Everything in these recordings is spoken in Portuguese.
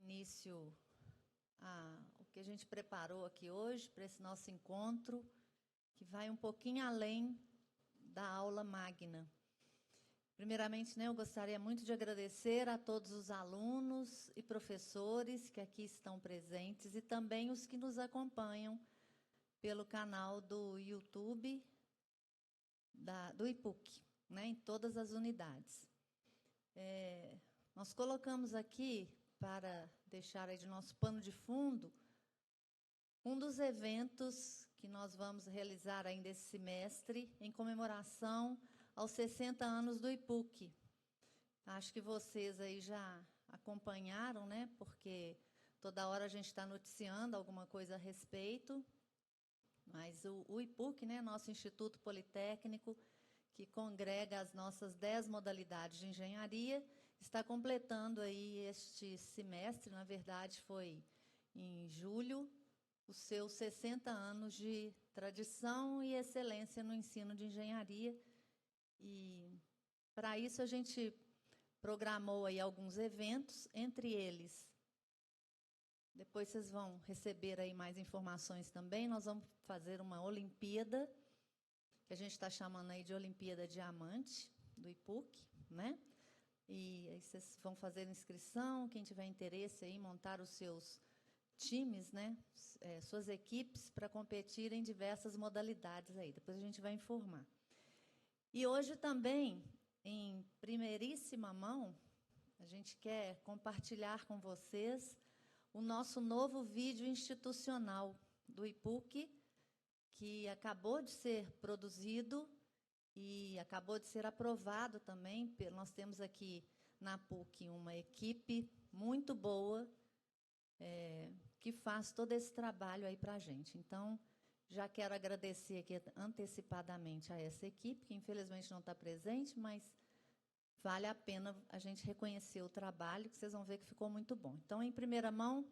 início o que a gente preparou aqui hoje para esse nosso encontro, que vai um pouquinho além da aula magna. Primeiramente, eu gostaria muito de agradecer a todos os alunos e professores que aqui estão presentes e também os que nos acompanham pelo canal do YouTube do IPUC, em todas as unidades. Nós colocamos aqui, para deixar aí de nosso pano de fundo, um dos eventos que nós vamos realizar ainda esse semestre, em comemoração aos 60 anos do IPUC. Acho que vocês aí já acompanharam, porque toda hora a gente está noticiando alguma coisa a respeito, mas o IPUC, nosso Instituto Politécnico, que congrega as nossas 10 modalidades de engenharia, está completando aí este semestre, na verdade foi em julho, os seus 60 anos de tradição e excelência no ensino de engenharia. E, para isso, a gente programou aí alguns eventos, entre eles, depois vocês vão receber aí mais informações também, nós vamos fazer uma Olimpíada, que a gente está chamando aí de Olimpíada Diamante, do IPUC, E aí vocês vão fazer inscrição, quem tiver interesse aí, montar os seus times, suas equipes, para competir em diversas modalidades aí. Depois a gente vai informar. E hoje também, em primeiríssima mão, a gente quer compartilhar com vocês o nosso novo vídeo institucional do IPUC, que acabou de ser produzido e acabou de ser aprovado também. Nós temos aqui na PUC uma equipe muito boa que faz todo esse trabalho aí para a gente. Então, já quero agradecer aqui antecipadamente a essa equipe, que infelizmente não está presente, mas vale a pena a gente reconhecer o trabalho, que vocês vão ver que ficou muito bom. Então, em primeira mão,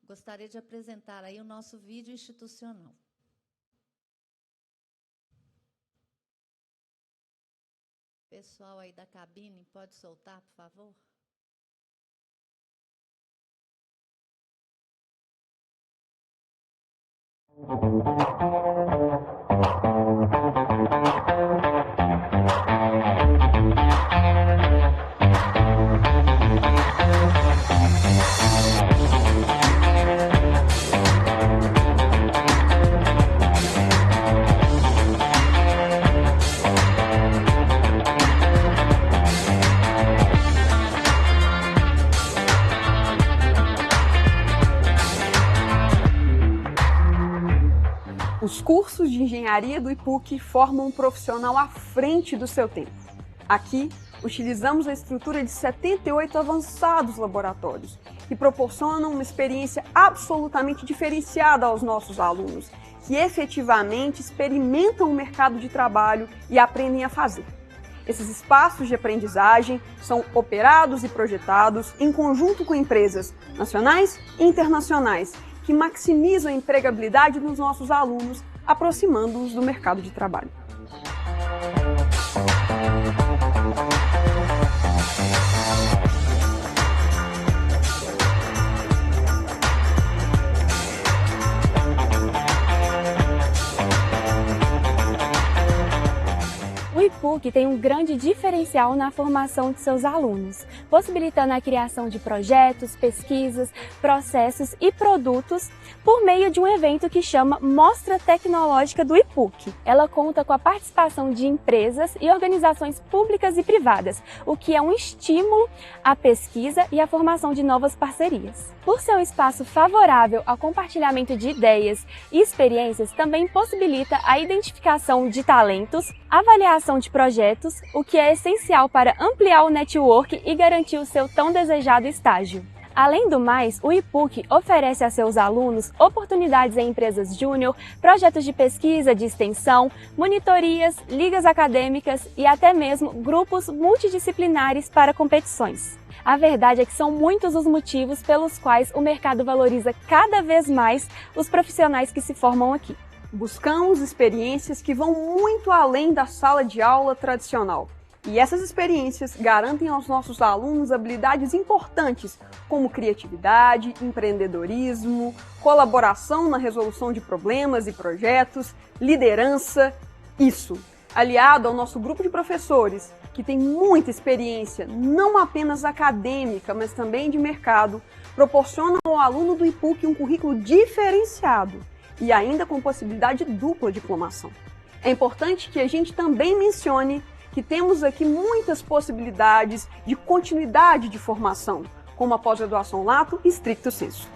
gostaria de apresentar aí o nosso vídeo institucional. Pessoal aí da cabine, pode soltar, por favor? Os cursos de engenharia do IPUC formam um profissional à frente do seu tempo. Aqui, utilizamos a estrutura de 78 avançados laboratórios, que proporcionam uma experiência absolutamente diferenciada aos nossos alunos, que efetivamente experimentam o mercado de trabalho e aprendem a fazer. Esses espaços de aprendizagem são operados e projetados em conjunto com empresas nacionais e internacionais, que maximizam a empregabilidade dos nossos alunos, aproximando-os do mercado de trabalho. O IPUC tem um grande diferencial na formação de seus alunos, possibilitando a criação de projetos, pesquisas, processos e produtos por meio de um evento que chama Mostra Tecnológica do IPUC. Ela conta com a participação de empresas e organizações públicas e privadas, o que é um estímulo à pesquisa e à formação de novas parcerias. Por ser um espaço favorável ao compartilhamento de ideias e experiências, também possibilita a identificação de talentos, avaliação de projetos, o que é essencial para ampliar o network e garantir o seu tão desejado estágio. Além do mais, o IPUC oferece a seus alunos oportunidades em empresas júnior, projetos de pesquisa, de extensão, monitorias, ligas acadêmicas e até mesmo grupos multidisciplinares para competições. A verdade é que são muitos os motivos pelos quais o mercado valoriza cada vez mais os profissionais que se formam aqui. Buscamos experiências que vão muito além da sala de aula tradicional. E essas experiências garantem aos nossos alunos habilidades importantes, como criatividade, empreendedorismo, colaboração na resolução de problemas e projetos, liderança. Isso, aliado ao nosso grupo de professores, que tem muita experiência, não apenas acadêmica, mas também de mercado, proporcionam ao aluno do IPUC um currículo diferenciado e ainda com possibilidade de dupla diplomação. É importante que a gente também mencione que temos aqui muitas possibilidades de continuidade de formação, como a pós-graduação lato e stricto sensu.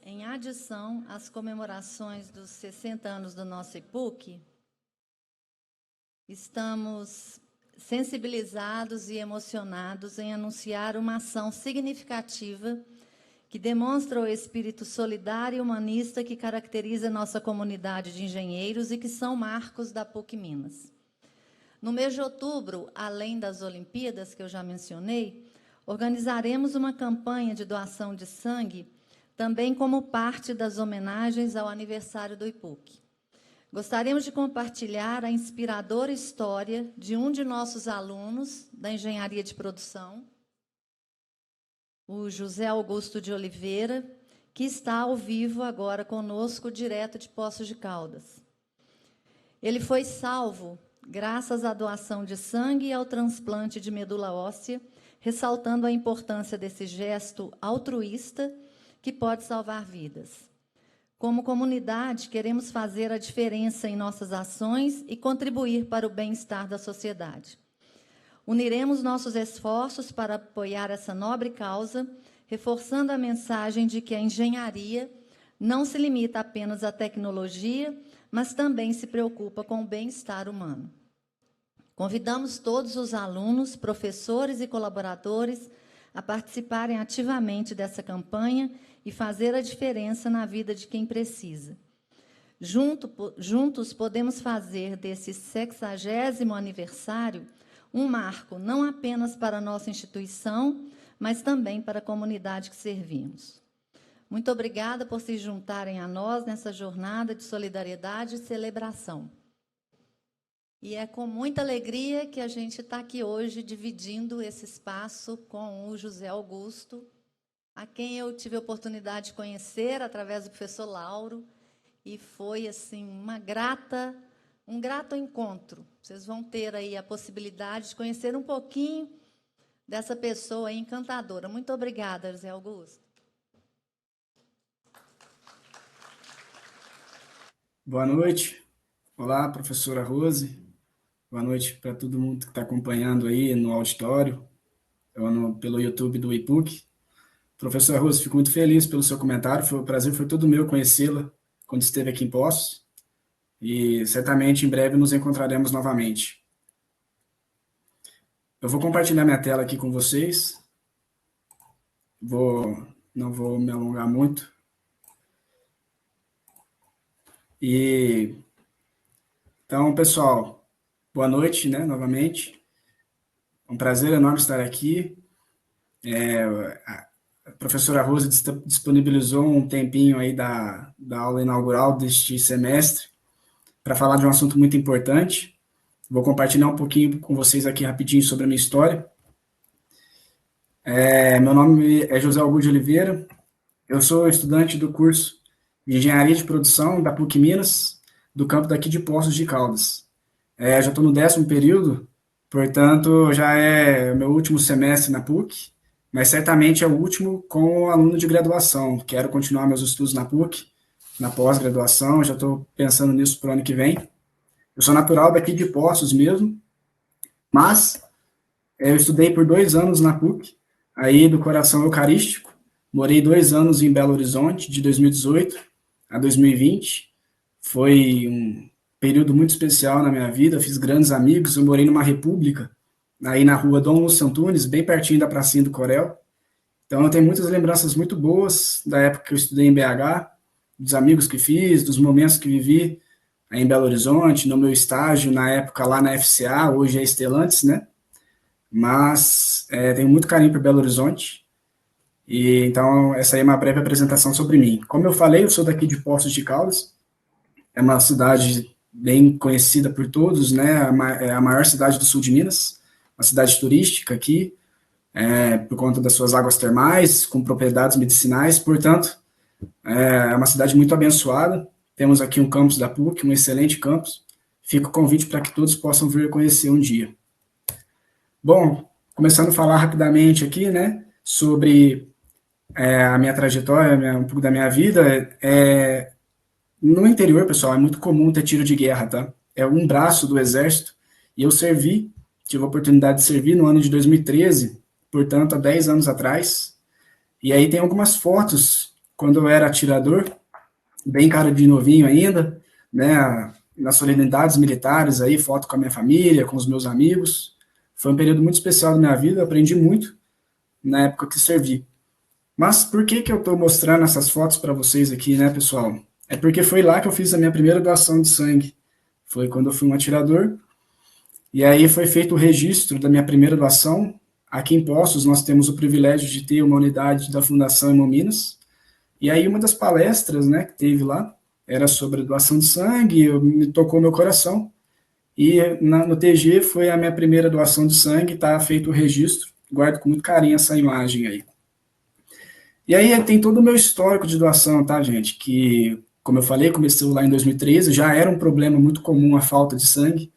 Em adição às comemorações dos 60 anos do nosso IPUC, estamos sensibilizados e emocionados em anunciar uma ação significativa que demonstra o espírito solidário e humanista que caracteriza nossa comunidade de engenheiros e que são marcos da PUC Minas. No mês de outubro, além das Olimpíadas, que eu já mencionei, organizaremos uma campanha de doação de sangue, também como parte das homenagens ao aniversário do IPUC. Gostaríamos de compartilhar a inspiradora história de um de nossos alunos da Engenharia de Produção, o José Augusto de Oliveira, que está ao vivo agora conosco, direto de Poços de Caldas. Ele foi salvo graças à doação de sangue e ao transplante de medula óssea, ressaltando a importância desse gesto altruísta que pode salvar vidas. Como comunidade, queremos fazer a diferença em nossas ações e contribuir para o bem-estar da sociedade. Uniremos nossos esforços para apoiar essa nobre causa, reforçando a mensagem de que a engenharia não se limita apenas à tecnologia, mas também se preocupa com o bem-estar humano. Convidamos todos os alunos, professores e colaboradores a participarem ativamente dessa campanha e fazer a diferença na vida de quem precisa. Juntos podemos fazer desse 60º aniversário um marco não apenas para a nossa instituição, mas também para a comunidade que servimos. Muito obrigada por se juntarem a nós nessa jornada de solidariedade e celebração. E é com muita alegria que a gente está aqui hoje dividindo esse espaço com o José Augusto, a quem eu tive a oportunidade de conhecer através do professor Lauro, e foi assim um grato encontro. Vocês vão ter aí a possibilidade de conhecer um pouquinho dessa pessoa encantadora. Muito obrigada, José Augusto. Boa noite. Olá, professora Rose. Boa noite para todo mundo que está acompanhando aí no auditório, pelo YouTube do IPUC. Professora Rose, fico muito feliz pelo seu comentário. O prazer foi todo meu conhecê-la quando esteve aqui em Poços. E certamente em breve nos encontraremos novamente. Eu vou compartilhar minha tela aqui com vocês. Não vou me alongar muito. Então, pessoal, boa noite, né, novamente. É um prazer enorme estar aqui. A professora Rose disponibilizou um tempinho aí da aula inaugural deste semestre para falar de um assunto muito importante. Vou compartilhar um pouquinho com vocês aqui rapidinho sobre a minha história. Meu nome é José Augusto de Oliveira. Eu sou estudante do curso de Engenharia de Produção da PUC Minas, do campo daqui de Poços de Caldas. Já estou no 10º período, portanto, já é o meu último semestre na PUC, mas certamente é o último como aluno de graduação. Quero continuar meus estudos na PUC, na pós-graduação, já estou pensando nisso para o ano que vem. Eu sou natural daqui de Poços mesmo, mas eu estudei por 2 anos na PUC, aí do Coração Eucarístico, morei 2 anos em Belo Horizonte, de 2018 a 2020, foi um período muito especial na minha vida, fiz grandes amigos, eu morei numa república, aí na rua Dom Lúcio Antunes, bem pertinho da pracinha do Corel, Então, eu tenho muitas lembranças muito boas da época que eu estudei em BH, dos amigos que fiz, dos momentos que vivi aí em Belo Horizonte, no meu estágio, na época lá na FCA, hoje é Stellantis, né? Mas tenho muito carinho por Belo Horizonte. E então, essa aí é uma breve apresentação sobre mim. Como eu falei, eu sou daqui de Poços de Caldas, é uma cidade bem conhecida por todos, né? É a maior cidade do sul de Minas, uma cidade turística aqui, por conta das suas águas termais, com propriedades medicinais, portanto, é uma cidade muito abençoada. Temos aqui um campus da PUC, um excelente campus. Fica o convite para que todos possam vir conhecer um dia. Bom, começando a falar rapidamente aqui, né, sobre a minha trajetória, um pouco da minha vida. No interior, pessoal, é muito comum ter tiro de guerra, tá? É um braço do exército, e eu tive a oportunidade de servir no ano de 2013, portanto, há 10 anos atrás. E aí tem algumas fotos, quando eu era atirador, bem cara de novinho ainda, né, nas solenidades militares, aí, foto com a minha família, com os meus amigos. Foi um período muito especial da minha vida, eu aprendi muito na época que servi. Mas por que eu estou mostrando essas fotos para vocês aqui, né, pessoal? É porque foi lá que eu fiz a minha primeira doação de sangue. Foi quando eu fui um atirador. E aí foi feito o registro da minha primeira doação. Aqui em Poços nós temos o privilégio de ter uma unidade da Fundação Hemominas. E aí uma das palestras, né, que teve lá era sobre doação de sangue, me tocou meu coração. E no TG foi a minha primeira doação de sangue, está feito o registro. Guardo com muito carinho essa imagem aí. E aí tem todo o meu histórico de doação, tá, gente? Que, como eu falei, começou lá em 2013, já era um problema muito comum a falta de sangue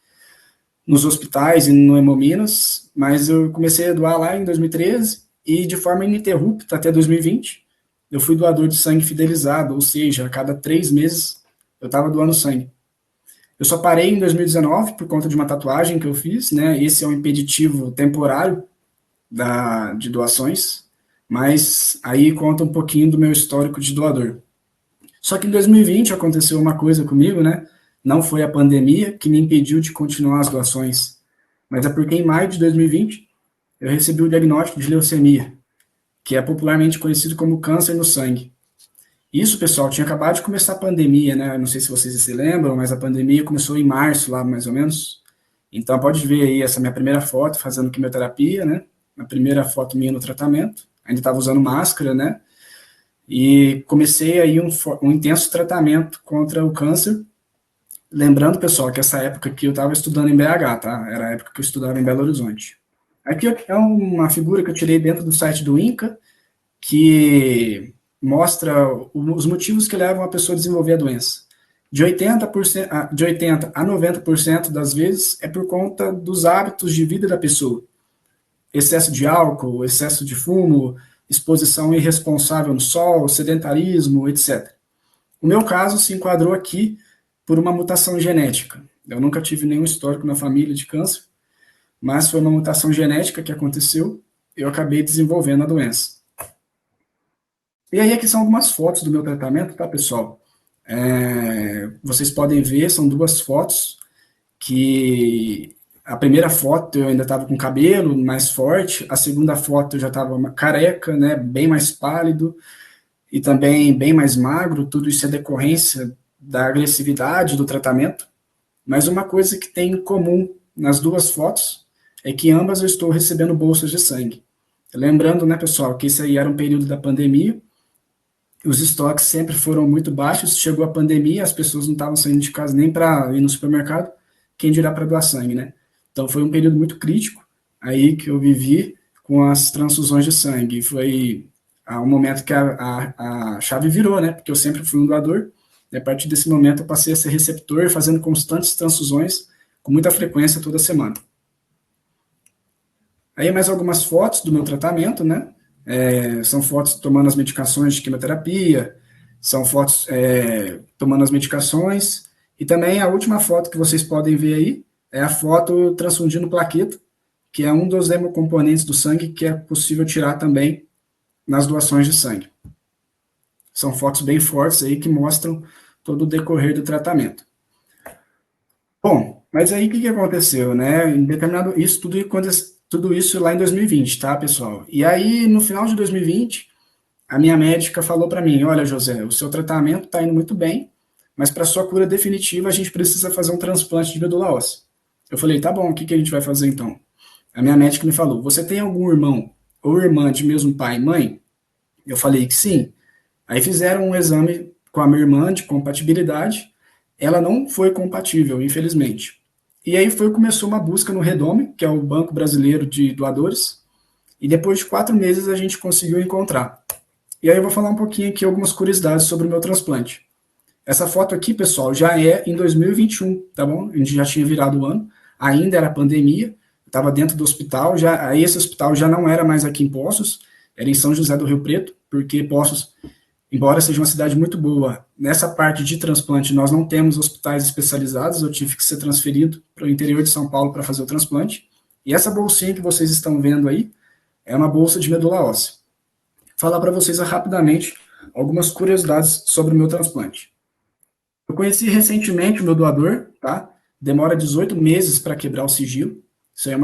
nos hospitais e no Hemominas, mas eu comecei a doar lá em 2013 e de forma ininterrupta até 2020. Eu fui doador de sangue fidelizado, ou seja, a cada 3 meses eu estava doando sangue. Eu só parei em 2019 por conta de uma tatuagem que eu fiz, né? Esse é um impeditivo temporário de doações, mas aí conta um pouquinho do meu histórico de doador. Só que em 2020 aconteceu uma coisa comigo, né? Não foi a pandemia que me impediu de continuar as doações, mas é porque em maio de 2020 eu recebi o diagnóstico de leucemia, que é popularmente conhecido como câncer no sangue. Isso, pessoal, tinha acabado de começar a pandemia, né? Não sei se vocês se lembram, mas a pandemia começou em março, lá mais ou menos. Então, pode ver aí essa minha primeira foto fazendo quimioterapia, né? A primeira foto minha no tratamento. Ainda estava usando máscara, né? E comecei aí um intenso tratamento contra o câncer. Lembrando, pessoal, que essa época que eu estava estudando em BH, tá? Era a época que eu estudava em Belo Horizonte. Aqui é uma figura que eu tirei dentro do site do INCA, que mostra os motivos que levam a pessoa a desenvolver a doença. De 80% a 90% das vezes é por conta dos hábitos de vida da pessoa. Excesso de álcool, excesso de fumo, exposição irresponsável no sol, sedentarismo, etc. O meu caso se enquadrou aqui por uma mutação genética. Eu nunca tive nenhum histórico na família de câncer, mas foi uma mutação genética que aconteceu e eu acabei desenvolvendo a doença. E aí aqui são algumas fotos do meu tratamento, tá, pessoal? Vocês podem ver, são 2 fotos, que a primeira foto eu ainda estava com cabelo mais forte, a segunda foto eu já estava careca, né, bem mais pálido e também bem mais magro. Tudo isso é decorrência da agressividade do tratamento, mas uma coisa que tem em comum nas 2 fotos é que ambas eu estou recebendo bolsas de sangue. Lembrando, né, pessoal, que esse aí era um período da pandemia, os estoques sempre foram muito baixos, chegou a pandemia, as pessoas não estavam saindo de casa nem para ir no supermercado, quem dirá para doar sangue, né? Então foi um período muito crítico aí que eu vivi com as transfusões de sangue. Foi um momento que a chave virou, né? Porque eu sempre fui um doador, e a partir desse momento eu passei a ser receptor, fazendo constantes transfusões com muita frequência toda semana. Aí mais algumas fotos do meu tratamento, né? São fotos tomando as medicações de quimioterapia, são fotos tomando as medicações, e também a última foto que vocês podem ver aí é a foto transfundindo plaqueta, que é um dos hemocomponentes do sangue que é possível tirar também nas doações de sangue. São fotos bem fortes aí que mostram todo o decorrer do tratamento. Bom, mas aí o que aconteceu, né? Em determinado, isso tudo Tudo isso lá em 2020, tá, pessoal? E aí, no final de 2020, a minha médica falou para mim, olha, José, o seu tratamento está indo muito bem, mas para sua cura definitiva, a gente precisa fazer um transplante de medula óssea. Eu falei, tá bom, o que, que a gente vai fazer então? A minha médica me falou, você tem algum irmão ou irmã de mesmo pai e mãe? Eu falei que sim. Aí fizeram um exame com a minha irmã de compatibilidade, ela não foi compatível, infelizmente. E aí começou uma busca no Redome, que é o Banco Brasileiro de Doadores, e depois de 4 meses a gente conseguiu encontrar. E aí eu vou falar um pouquinho aqui algumas curiosidades sobre o meu transplante. Essa foto aqui, pessoal, já é em 2021, tá bom? A gente já tinha virado o ano, ainda era pandemia, estava dentro do hospital, aí esse hospital já não era mais aqui em Poços, era em São José do Rio Preto, porque Poços, embora seja uma cidade muito boa, nessa parte de transplante nós não temos hospitais especializados, eu tive que ser transferido para o interior de São Paulo para fazer o transplante. E essa bolsinha que vocês estão vendo aí é uma bolsa de medula óssea. Vou falar para vocês rapidamente algumas curiosidades sobre o meu transplante. Eu conheci recentemente o meu doador, tá? Demora 18 meses para quebrar o sigilo. Isso é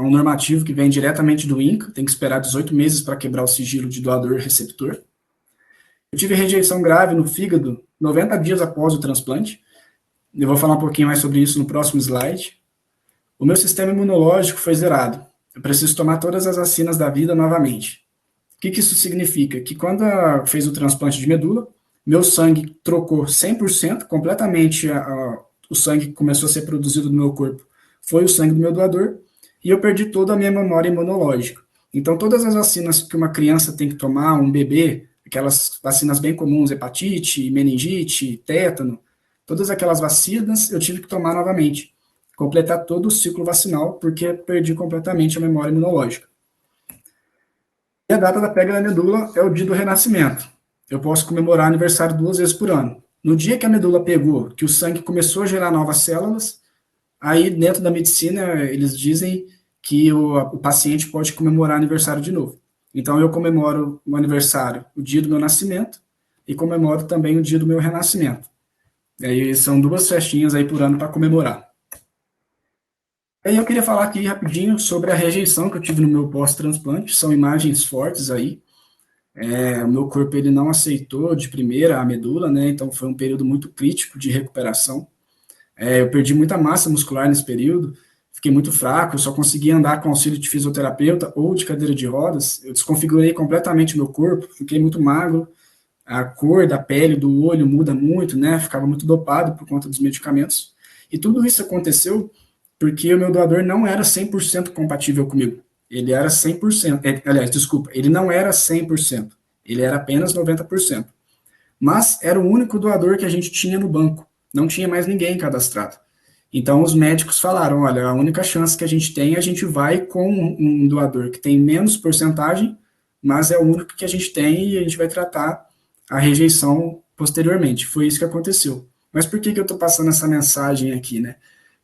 um normativo que vem diretamente do INCA, tem que esperar 18 meses para quebrar o sigilo de doador-receptor. Eu tive rejeição grave no fígado 90 dias após o transplante. Eu vou falar um pouquinho mais sobre isso no próximo slide. O meu sistema imunológico foi zerado. Eu preciso tomar todas as vacinas da vida novamente. O que isso significa? Que quando fez o transplante de medula, meu sangue trocou 100%, completamente o sangue que começou a ser produzido no meu corpo foi o sangue do meu doador, e eu perdi toda a minha memória imunológica. Então, todas as vacinas que uma criança tem que tomar, um bebê, aquelas vacinas bem comuns, hepatite, meningite, tétano, todas aquelas vacinas eu tive que tomar novamente, completar todo o ciclo vacinal, porque perdi completamente a memória imunológica. E a data da pega da medula é o dia do renascimento. Eu posso comemorar aniversário 2 vezes por ano. No dia que a medula pegou, que o sangue começou a gerar novas células, aí dentro da medicina eles dizem que o paciente pode comemorar aniversário de novo. Então eu comemoro o aniversário, o dia do meu nascimento, e comemoro também o dia do meu renascimento. E aí são 2 festinhas aí por ano para comemorar. Aí eu queria falar aqui rapidinho sobre a rejeição que eu tive no meu pós-transplante. São imagens fortes aí. O meu corpo ele não aceitou de primeira a medula, né? Então foi um período muito crítico de recuperação. Eu perdi muita massa muscular nesse período, fiquei muito fraco, eu só conseguia andar com auxílio de fisioterapeuta ou de cadeira de rodas. Eu desconfigurei completamente meu corpo, fiquei muito magro, a cor da pele, do olho muda muito, né? Ficava muito dopado por conta dos medicamentos. E tudo isso aconteceu porque o meu doador não era 100% compatível comigo. Ele era 100%, ele não era 100%, ele era apenas 90%. Mas era o único doador que a gente tinha no banco, não tinha mais ninguém cadastrado. Então os médicos falaram, olha, a única chance que a gente tem, a gente vai com um doador que tem menos porcentagem, mas é o único que a gente tem e a gente vai tratar a rejeição posteriormente. Foi isso que aconteceu. Mas por que eu estou passando essa mensagem aqui, né?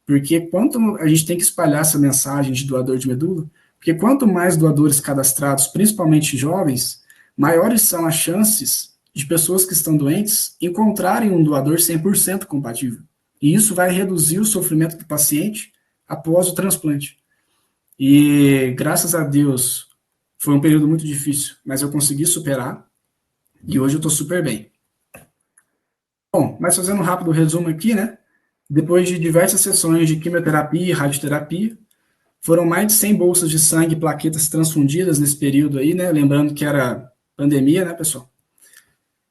Porque quanto a gente tem que espalhar essa mensagem de doador de medula, porque quanto mais doadores cadastrados, principalmente jovens, maiores são as chances de pessoas que estão doentes encontrarem um doador 100% compatível. E isso vai reduzir o sofrimento do paciente após o transplante. E graças a Deus, foi um período muito difícil, mas eu consegui superar e hoje eu estou super bem. Bom, mas fazendo um rápido resumo aqui, né? Depois de diversas sessões de quimioterapia e radioterapia, foram mais de 100 bolsas de sangue e plaquetas transfundidas nesse período aí, né? Lembrando que era pandemia, né, pessoal?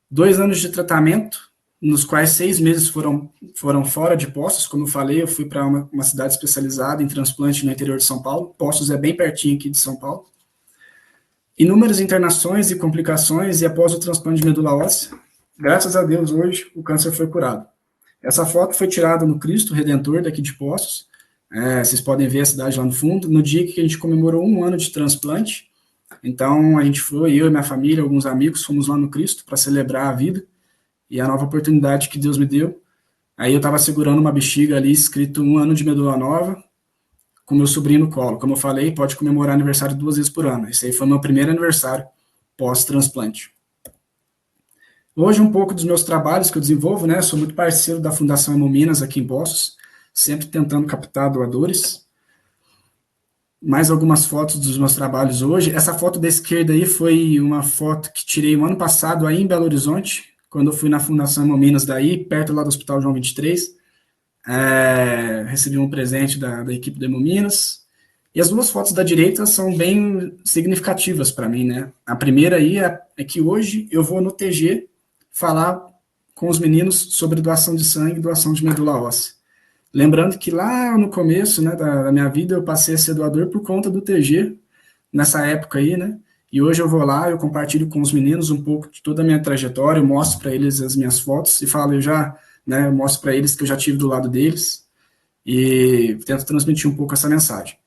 2 anos de tratamento, nos quais 6 meses foram fora de Poços. Como eu falei, eu fui para uma cidade especializada em transplante no interior de São Paulo. Poços é bem pertinho aqui de São Paulo. Inúmeras internações e complicações, e após o transplante de medula óssea, graças a Deus, hoje o câncer foi curado. Essa foto foi tirada no Cristo Redentor, daqui de Poços. Vocês podem ver a cidade lá no fundo, no dia que a gente comemorou 1 ano de transplante. Então, a gente foi, eu e minha família, alguns amigos, fomos lá no Cristo para celebrar a vida e a nova oportunidade que Deus me deu. Aí eu estava segurando uma bexiga ali, escrito 1 ano de medula nova, com meu sobrinho no colo. Como eu falei, pode comemorar aniversário 2 vezes por ano. Esse aí foi meu primeiro aniversário pós-transplante. Hoje, um pouco dos meus trabalhos que eu desenvolvo, né? Sou muito parceiro da Fundação Hemominas aqui em Poços, sempre tentando captar doadores. mais algumas fotos dos meus trabalhos hoje. Essa foto da esquerda aí foi uma foto que tirei o ano passado aí em Belo Horizonte, quando eu fui na Fundação Hemominas daí, perto lá do Hospital João 23. Recebi um presente da equipe do Hemominas. E as duas fotos da direita são bem significativas para mim, né? A primeira aí é que hoje eu vou no TG falar com os meninos sobre doação de sangue e doação de medula óssea. Lembrando que lá no começo, né, da minha vida, eu passei a ser doador por conta do TG, nessa época aí, né? E hoje eu vou lá, eu compartilho com os meninos um pouco de toda a minha trajetória, eu mostro para eles as minhas fotos e falo, eu mostro para eles que eu já tive do lado deles e tento transmitir um pouco essa mensagem.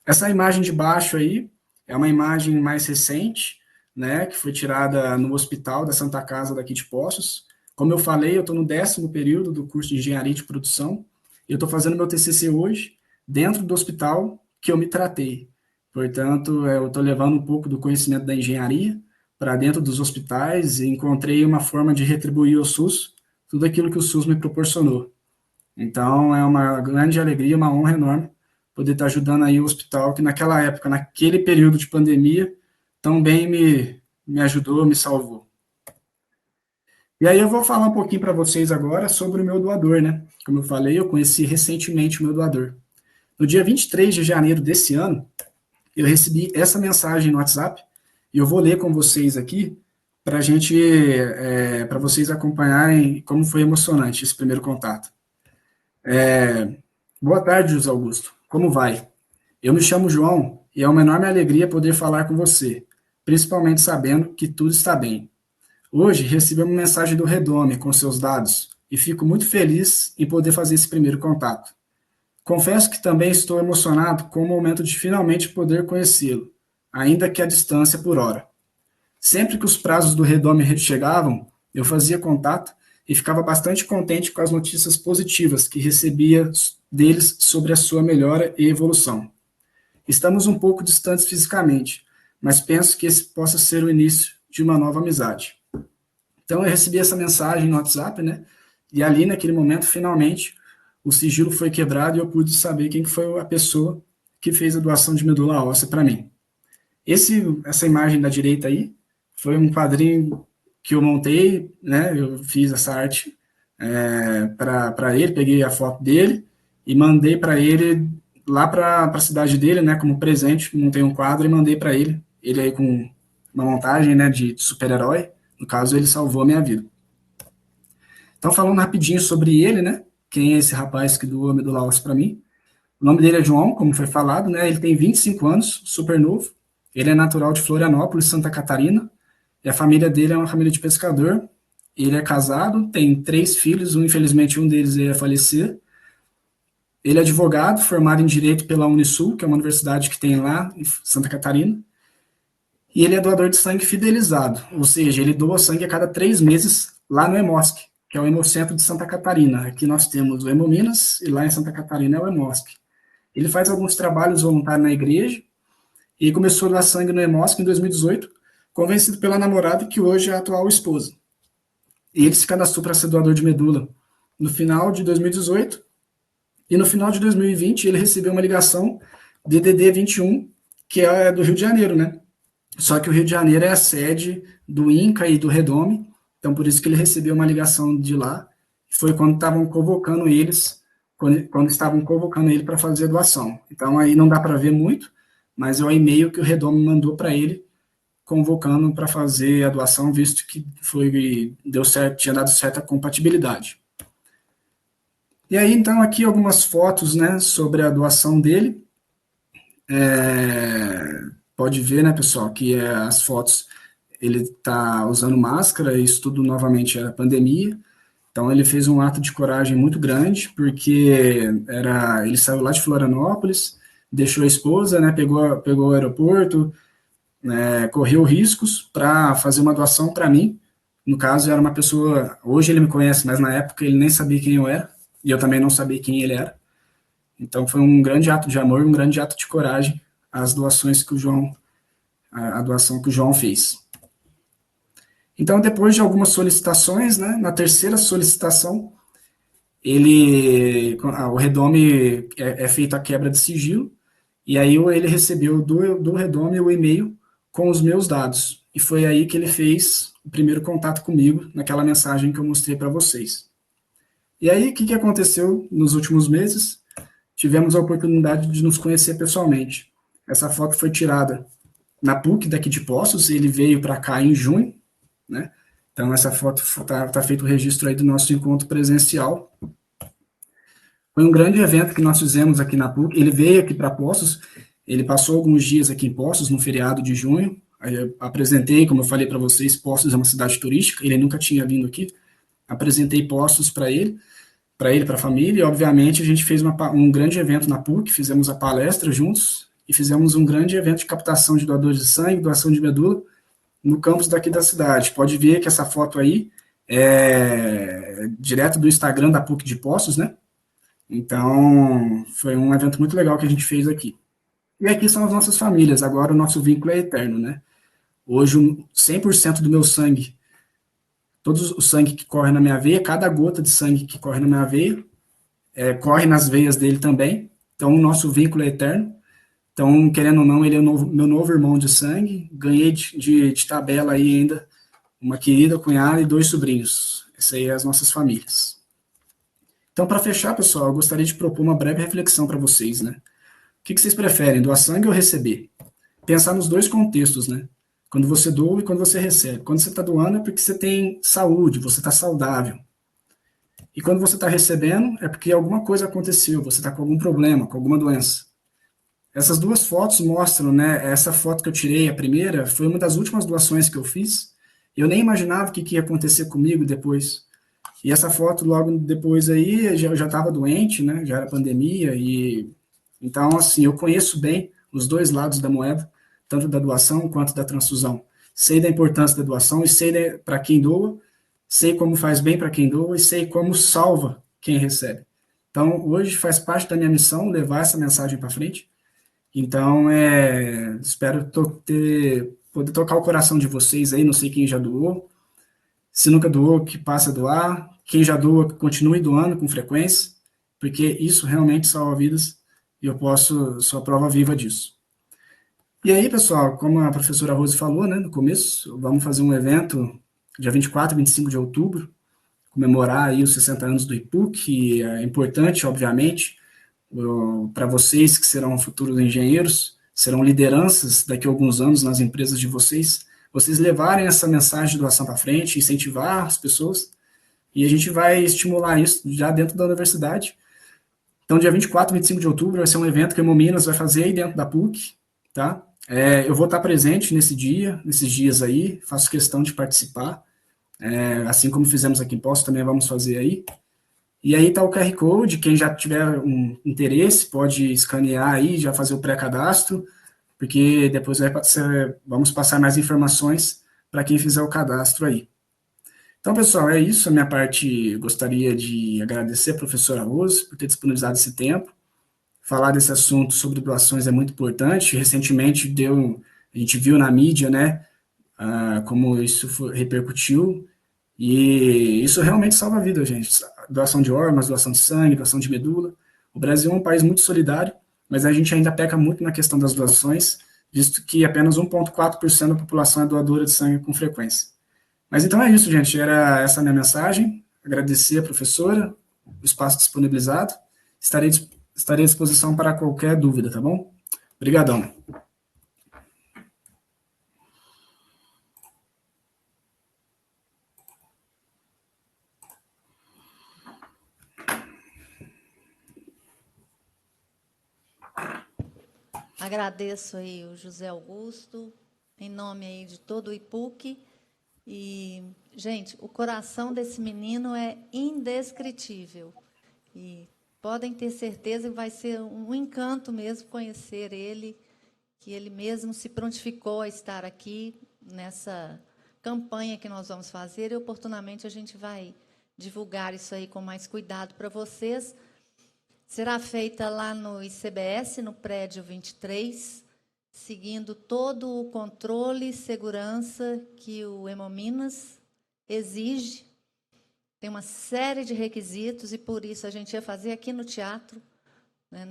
Essa imagem de baixo aí é uma imagem mais recente, né, que foi tirada no hospital da Santa Casa daqui de Poços. Como eu falei, eu estou no 10º período do curso de Engenharia de Produção e eu estou fazendo meu TCC hoje dentro do hospital que eu me tratei. Portanto, eu estou levando um pouco do conhecimento da engenharia para dentro dos hospitais e encontrei uma forma de retribuir ao SUS tudo aquilo que o SUS me proporcionou. Então, é uma grande alegria, uma honra enorme poder estar ajudando aí o hospital que naquela época, naquele período de pandemia, tão bem me ajudou, me salvou. E aí eu vou falar um pouquinho para vocês agora sobre o meu doador, né? Como eu falei, eu conheci recentemente o meu doador. No dia 23 de janeiro desse ano, eu recebi essa mensagem no WhatsApp e eu vou ler com vocês aqui para vocês acompanharem como foi emocionante esse primeiro contato. Boa tarde, José Augusto. Como vai? Eu me chamo João e é uma enorme alegria poder falar com você, principalmente sabendo que tudo está bem. Hoje recebi uma mensagem do Redome com seus dados e fico muito feliz em poder fazer esse primeiro contato. Confesso que também estou emocionado com o momento de finalmente poder conhecê-lo, ainda que à distância por hora. Sempre que os prazos do Redome chegavam, eu fazia contato e ficava bastante contente com as notícias positivas que recebia deles sobre a sua melhora e evolução. Estamos um pouco distantes fisicamente, mas penso que esse possa ser o início de uma nova amizade. Então eu recebi essa mensagem no WhatsApp, né? E ali naquele momento, finalmente, o sigilo foi quebrado e eu pude saber quem foi a pessoa que fez a doação de medula óssea para mim. Essa imagem da direita aí foi um quadrinho que eu montei, né? Eu fiz essa arte para ele, peguei a foto dele e mandei para ele lá para a cidade dele, né? Como presente, montei um quadro e mandei para ele. Ele aí com uma montagem, né? De super-herói. No caso, ele salvou a minha vida. Então, falando rapidinho sobre ele, né? Quem é esse rapaz que doou a medula óssea para mim? O nome dele é João, como foi falado, né? Ele tem 25 anos, super novo. Ele é natural de Florianópolis, Santa Catarina. E a família dele é uma família de pescador. Ele é casado, tem 3 filhos, infelizmente um deles ia falecer. Ele é advogado, formado em Direito pela Unisul, que é uma universidade que tem lá em Santa Catarina. E ele é doador de sangue fidelizado, ou seja, ele doa sangue a cada 3 meses lá no Hemosc, que é o Hemocentro de Santa Catarina. Aqui nós temos o Hemominas e lá em Santa Catarina é o Hemosc. Ele faz alguns trabalhos voluntários na igreja e começou a doar sangue no Hemosc em 2018, convencido pela namorada que hoje é a atual esposa. E ele se cadastrou para ser doador de medula no final de 2018 e no final de 2020 ele recebeu uma ligação DDD 21, que é do Rio de Janeiro, né? Só que o Rio de Janeiro é a sede do INCA e do Redome, então por isso que ele recebeu uma ligação de lá. Foi quando estavam convocando eles, quando estavam convocando ele para fazer a doação. Então aí não dá para ver muito, mas é o e-mail que o Redome mandou para ele, convocando para fazer a doação, visto que deu certo, tinha dado certa compatibilidade. E aí, então, aqui algumas fotos, né, sobre a doação dele. Pode ver, né, pessoal, que as fotos, ele está usando máscara, isso tudo novamente era pandemia, então ele fez um ato de coragem muito grande, porque ele saiu lá de Florianópolis, deixou a esposa, né, pegou o aeroporto, correu riscos para fazer uma doação para mim. No caso, era uma pessoa, hoje ele me conhece, mas na época ele nem sabia quem eu era, e eu também não sabia quem ele era. Então foi um grande ato de amor, um grande ato de coragem, as doações que a doação que o João fez. Então, depois de algumas solicitações, né, na terceira solicitação, o Redome é feito a quebra de sigilo, E aí ele recebeu do Redome o e-mail com os meus dados. E foi aí que ele fez o primeiro contato comigo, naquela mensagem que eu mostrei para vocês. E aí, o que aconteceu nos últimos meses? Tivemos a oportunidade de nos conhecer pessoalmente. Essa foto foi tirada na PUC daqui de Poços, ele veio para cá em junho, né? Então, essa foto tá feito o registro aí do nosso encontro presencial. Foi um grande evento que nós fizemos aqui na PUC. Ele veio aqui para Poços, ele passou alguns dias aqui em Poços, no feriado de junho. Aí eu apresentei, como eu falei para vocês, Poços é uma cidade turística, ele nunca tinha vindo aqui. Apresentei Poços para ele, para a família, e obviamente a gente fez um grande evento na PUC, fizemos a palestra juntos, e fizemos um grande evento de captação de doadores de sangue, doação de medula, no campus daqui da cidade. Pode ver que essa foto aí é direto do Instagram da PUC de Poços, né? Então, foi um evento muito legal que a gente fez aqui. E aqui são as nossas famílias, agora o nosso vínculo é eterno, né? Hoje, 100% do meu sangue, todo o sangue que corre na minha veia, cada gota de sangue que corre na minha veia, corre nas veias dele também. Então, o nosso vínculo é eterno. Então, querendo ou não, ele é meu novo irmão de sangue. Ganhei de tabela aí ainda uma querida cunhada e 2 sobrinhos. Essas aí são as nossas famílias. Então, para fechar, pessoal, eu gostaria de propor uma breve reflexão para vocês, né? O que vocês preferem, doar sangue ou receber? Pensar nos 2 contextos, né? Quando você doa e quando você recebe. Quando você está doando é porque você tem saúde, você está saudável. E quando você está recebendo é porque alguma coisa aconteceu, você está com algum problema, com alguma doença. Essas 2 fotos mostram, né? Essa foto que eu tirei, a primeira, foi uma das últimas doações que eu fiz. Eu nem imaginava o que ia acontecer comigo depois. E essa foto, logo depois aí, eu já estava doente, né? Já era pandemia. Então, assim, eu conheço bem os 2 lados da moeda, tanto da doação quanto da transfusão. Sei da importância da doação e sei para quem doa, sei como faz bem para quem doa e sei como salva quem recebe. Então, hoje faz parte da minha missão levar essa mensagem para frente. Então, espero poder tocar o coração de vocês aí, não sei quem já doou. Se nunca doou, que passe a doar. Quem já doa, que continue doando com frequência, porque isso realmente salva vidas e eu sou a prova viva disso. E aí, pessoal, como a professora Rose falou, né, no começo, vamos fazer um evento dia 24 e 25 de outubro, comemorar aí os 60 anos do IPUC, que é importante, obviamente, para vocês que serão futuros engenheiros, serão lideranças daqui a alguns anos nas empresas de vocês levarem essa mensagem de doação para frente, incentivar as pessoas, e a gente vai estimular isso já dentro da universidade. Então, dia 24 e 25 de outubro vai ser um evento que a Hemominas vai fazer aí dentro da PUC, tá? Eu vou estar presente nesses dias aí, faço questão de participar, assim como fizemos aqui em Poços, também vamos fazer aí. E aí está o QR Code, quem já tiver um interesse pode escanear aí, já fazer o pré-cadastro, porque depois vamos passar mais informações para quem fizer o cadastro aí. Então, pessoal, é isso. A minha parte, gostaria de agradecer a professora Rose por ter disponibilizado esse tempo. Falar desse assunto sobre doações é muito importante. Recentemente a gente viu na mídia, né, como isso repercutiu, e isso realmente salva a vida, gente. Doação de órgãos, doação de sangue, doação de medula. O Brasil é um país muito solidário, mas a gente ainda peca muito na questão das doações, visto que apenas 1,4% da população é doadora de sangue com frequência. Mas então é isso, gente. Era essa a minha mensagem. Agradecer a professora, o espaço disponibilizado. Estarei à disposição para qualquer dúvida, tá bom? Obrigadão. Agradeço aí o José Augusto, em nome aí de todo o IPUC. E, gente, o coração desse menino é indescritível. E podem ter certeza que vai ser um encanto mesmo conhecer ele, que ele mesmo se prontificou a estar aqui nessa campanha que nós vamos fazer, e oportunamente a gente vai divulgar isso aí com mais cuidado para vocês. Será feita lá no ICBS, no prédio 23, seguindo todo o controle e segurança que o Hemominas exige. Tem uma série de requisitos e, por isso, a gente ia fazer aqui no teatro, né,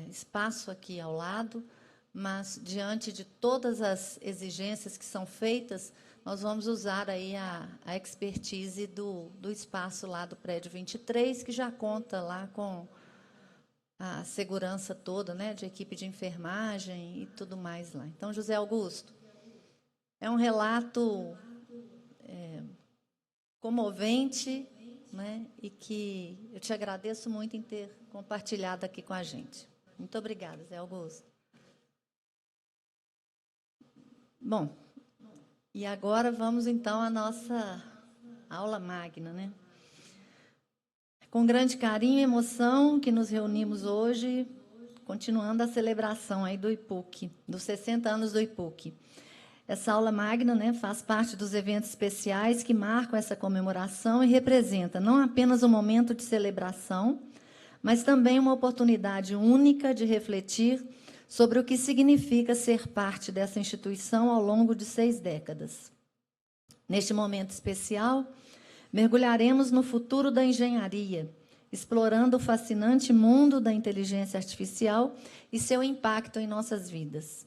espaço aqui ao lado, mas, diante de todas as exigências que são feitas, nós vamos usar aí a expertise do espaço lá do prédio 23, que já conta lá com a segurança toda, né, de equipe de enfermagem e tudo mais lá. Então, José Augusto, é um relato comovente, né, e que eu te agradeço muito em ter compartilhado aqui com a gente. Muito obrigada, Zé Augusto. Bom, e agora vamos, então, à nossa aula magna, né? Com grande carinho e emoção que nos reunimos hoje, continuando a celebração aí do IPUC, dos 60 anos do IPUC. Essa aula magna, né, faz parte dos eventos especiais que marcam essa comemoração e representa não apenas um momento de celebração, mas também uma oportunidade única de refletir sobre o que significa ser parte dessa instituição ao longo de 6 décadas. Neste momento especial, mergulharemos no futuro da engenharia, explorando o fascinante mundo da inteligência artificial e seu impacto em nossas vidas.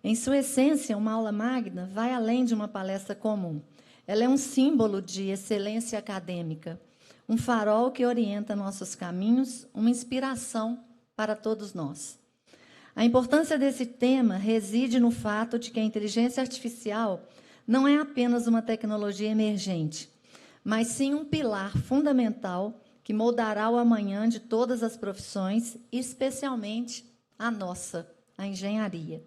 Em sua essência, uma aula magna vai além de uma palestra comum. Ela é um símbolo de excelência acadêmica, um farol que orienta nossos caminhos, uma inspiração para todos nós. A importância desse tema reside no fato de que a inteligência artificial não é apenas uma tecnologia emergente, mas sim um pilar fundamental que moldará o amanhã de todas as profissões, especialmente a nossa, a engenharia.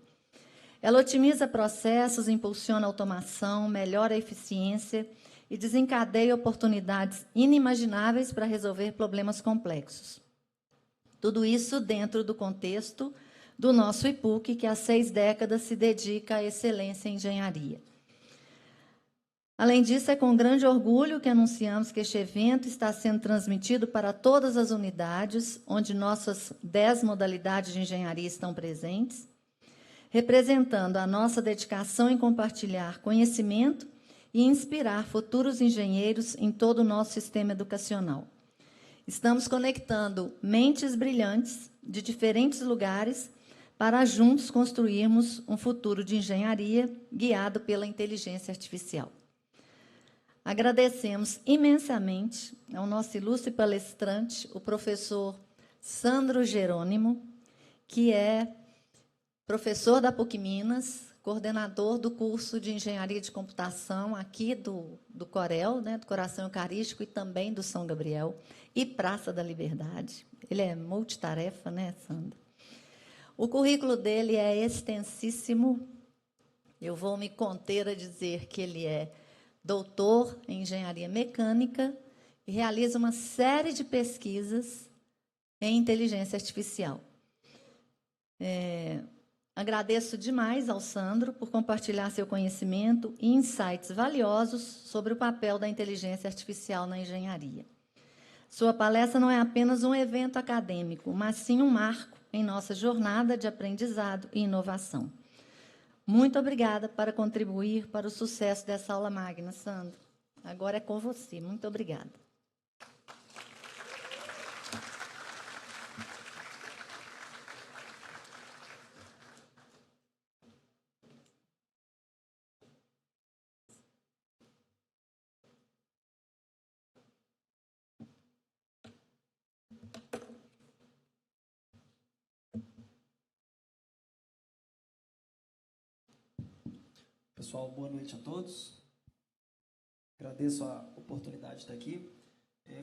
Ela otimiza processos, impulsiona a automação, melhora a eficiência e desencadeia oportunidades inimagináveis para resolver problemas complexos. Tudo isso dentro do contexto do nosso IPUC, que há 6 décadas se dedica à excelência em engenharia. Além disso, é com grande orgulho que anunciamos que este evento está sendo transmitido para todas as unidades, onde nossas 10 modalidades de engenharia estão presentes, representando a nossa dedicação em compartilhar conhecimento e inspirar futuros engenheiros em todo o nosso sistema educacional. Estamos conectando mentes brilhantes de diferentes lugares para juntos construirmos um futuro de engenharia guiado pela inteligência artificial. Agradecemos imensamente ao nosso ilustre palestrante, o professor Sandro Jerônimo, que é professor da PUC Minas, coordenador do curso de Engenharia de Computação aqui do Corel, né, do Coração Eucarístico, e também do São Gabriel, e Praça da Liberdade. Ele é multitarefa, né, Sandro? O currículo dele é extensíssimo. Eu vou me conter a dizer que ele é doutor em Engenharia Mecânica e realiza uma série de pesquisas em inteligência artificial. Agradeço demais ao Sandro por compartilhar seu conhecimento e insights valiosos sobre o papel da inteligência artificial na engenharia. Sua palestra não é apenas um evento acadêmico, mas sim um marco em nossa jornada de aprendizado e inovação. Muito obrigada por contribuir para o sucesso dessa aula magna, Sandro. Agora é com você. Muito obrigada. Pessoal, boa noite a todos. Agradeço a oportunidade de estar aqui.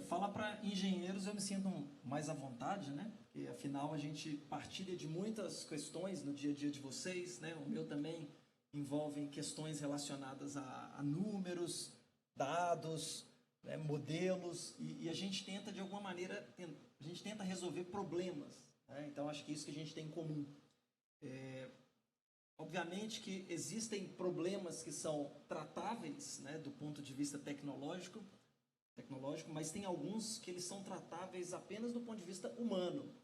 Falar para engenheiros eu me sinto mais à vontade, né? Porque, afinal, a gente partilha de muitas questões no dia a dia de vocês, né? O meu também envolve questões relacionadas a números, dados, né? Modelos, e a gente tenta, de alguma maneira, a gente tenta resolver problemas, né? Então, acho que isso que a gente tem em comum. Obviamente que existem problemas que são tratáveis, né, do ponto de vista tecnológico, mas tem alguns que eles são tratáveis apenas do ponto de vista humano.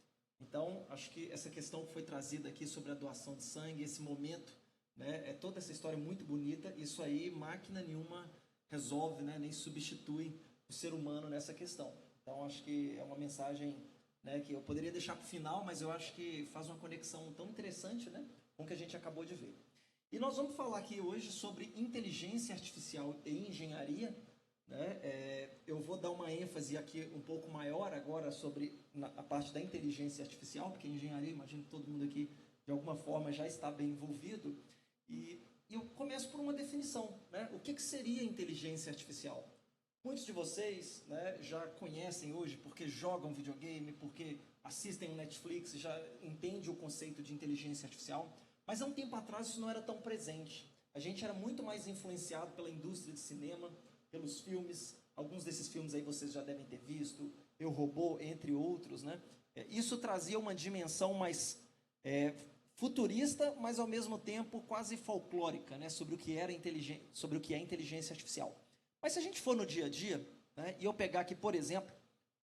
Então, acho que essa questão que foi trazida aqui sobre a doação de sangue, esse momento, né, toda essa história muito bonita, isso aí máquina nenhuma resolve, né, nem substitui o ser humano nessa questão. Então, acho que é uma mensagem né, que eu poderia deixar para o final, mas eu acho que faz uma conexão tão interessante, né, com o que a gente acabou de ver. E nós vamos falar aqui hoje sobre inteligência artificial e engenharia, né? Eu vou dar uma ênfase aqui um pouco maior agora sobre a parte da inteligência artificial, porque engenharia, imagino que todo mundo aqui de alguma forma já está bem envolvido. E eu começo por uma definição, né? O que seria inteligência artificial? Muitos de vocês, né, já conhecem hoje porque jogam videogame, porque assistem o Netflix, já entendem o conceito de inteligência artificial, mas há um tempo atrás isso não era tão presente. A gente era muito mais influenciado pela indústria de cinema, pelos filmes. Alguns desses filmes aí vocês já devem ter visto, Eu, Robô, entre outros, né? Isso trazia uma dimensão mais futurista, mas ao mesmo tempo quase folclórica, né, sobre o que é inteligência artificial. Mas se a gente for no dia a dia, né, e eu pegar aqui, por exemplo,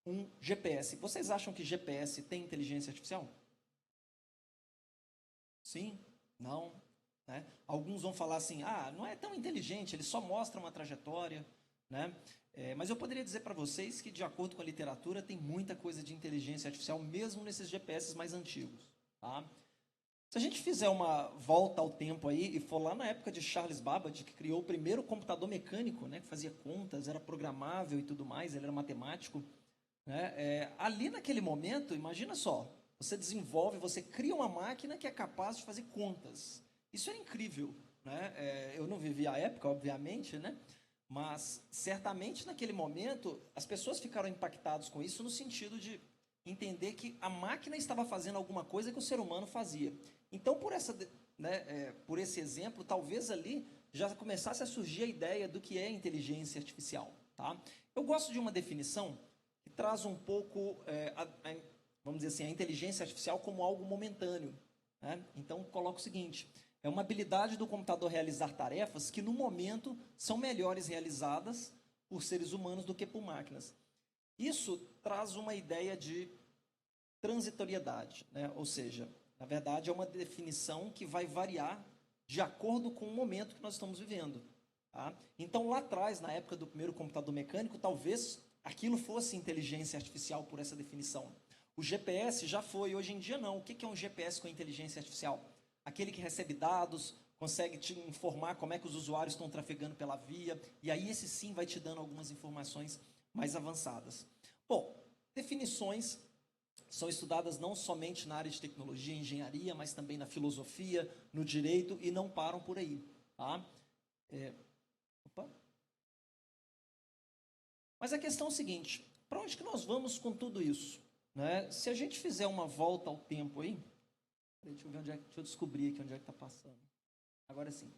um GPS, vocês acham que GPS tem inteligência artificial? Sim? Não? Né? Alguns vão falar assim, não é tão inteligente, ele só mostra uma trajetória, né? Mas eu poderia dizer para vocês que, de acordo com a literatura, tem muita coisa de inteligência artificial, mesmo nesses GPS mais antigos. Tá? Se a gente fizer uma volta ao tempo aí, e for lá na época de Charles Babbage, que criou o primeiro computador mecânico, né, que fazia contas, era programável e tudo mais, ele era matemático, né? Ali naquele momento, imagina só, você desenvolve, você cria uma máquina que é capaz de fazer contas. Isso é incrível, né? Eu não vivi a época, obviamente, né? Mas certamente naquele momento as pessoas ficaram impactadas com isso no sentido de entender que a máquina estava fazendo alguma coisa que o ser humano fazia. Então, por esse exemplo, talvez ali já começasse a surgir a ideia do que é inteligência artificial. Tá? Eu gosto de uma definição que traz um pouco, vamos dizer assim, a inteligência artificial como algo momentâneo. Né? Então, coloco o seguinte: é uma habilidade do computador realizar tarefas que, no momento, são melhores realizadas por seres humanos do que por máquinas. Isso traz uma ideia de transitoriedade, né? Ou seja, na verdade, é uma definição que vai variar de acordo com o momento que nós estamos vivendo. Tá? Então, lá atrás, na época do primeiro computador mecânico, talvez aquilo fosse inteligência artificial por essa definição. O GPS já foi, hoje em dia não. O que é um GPS com inteligência artificial? Aquele que recebe dados, consegue te informar como é que os usuários estão trafegando pela via, e aí esse sim vai te dando algumas informações mais avançadas. Bom, definições são estudadas não somente na área de tecnologia e engenharia, mas também na filosofia, no direito, e não param por aí. Tá? Mas a questão é o seguinte: para onde que nós vamos com tudo isso? Né? Se a gente fizer uma volta ao tempo aí, deixa eu descobrir aqui onde é que está passando. Agora sim.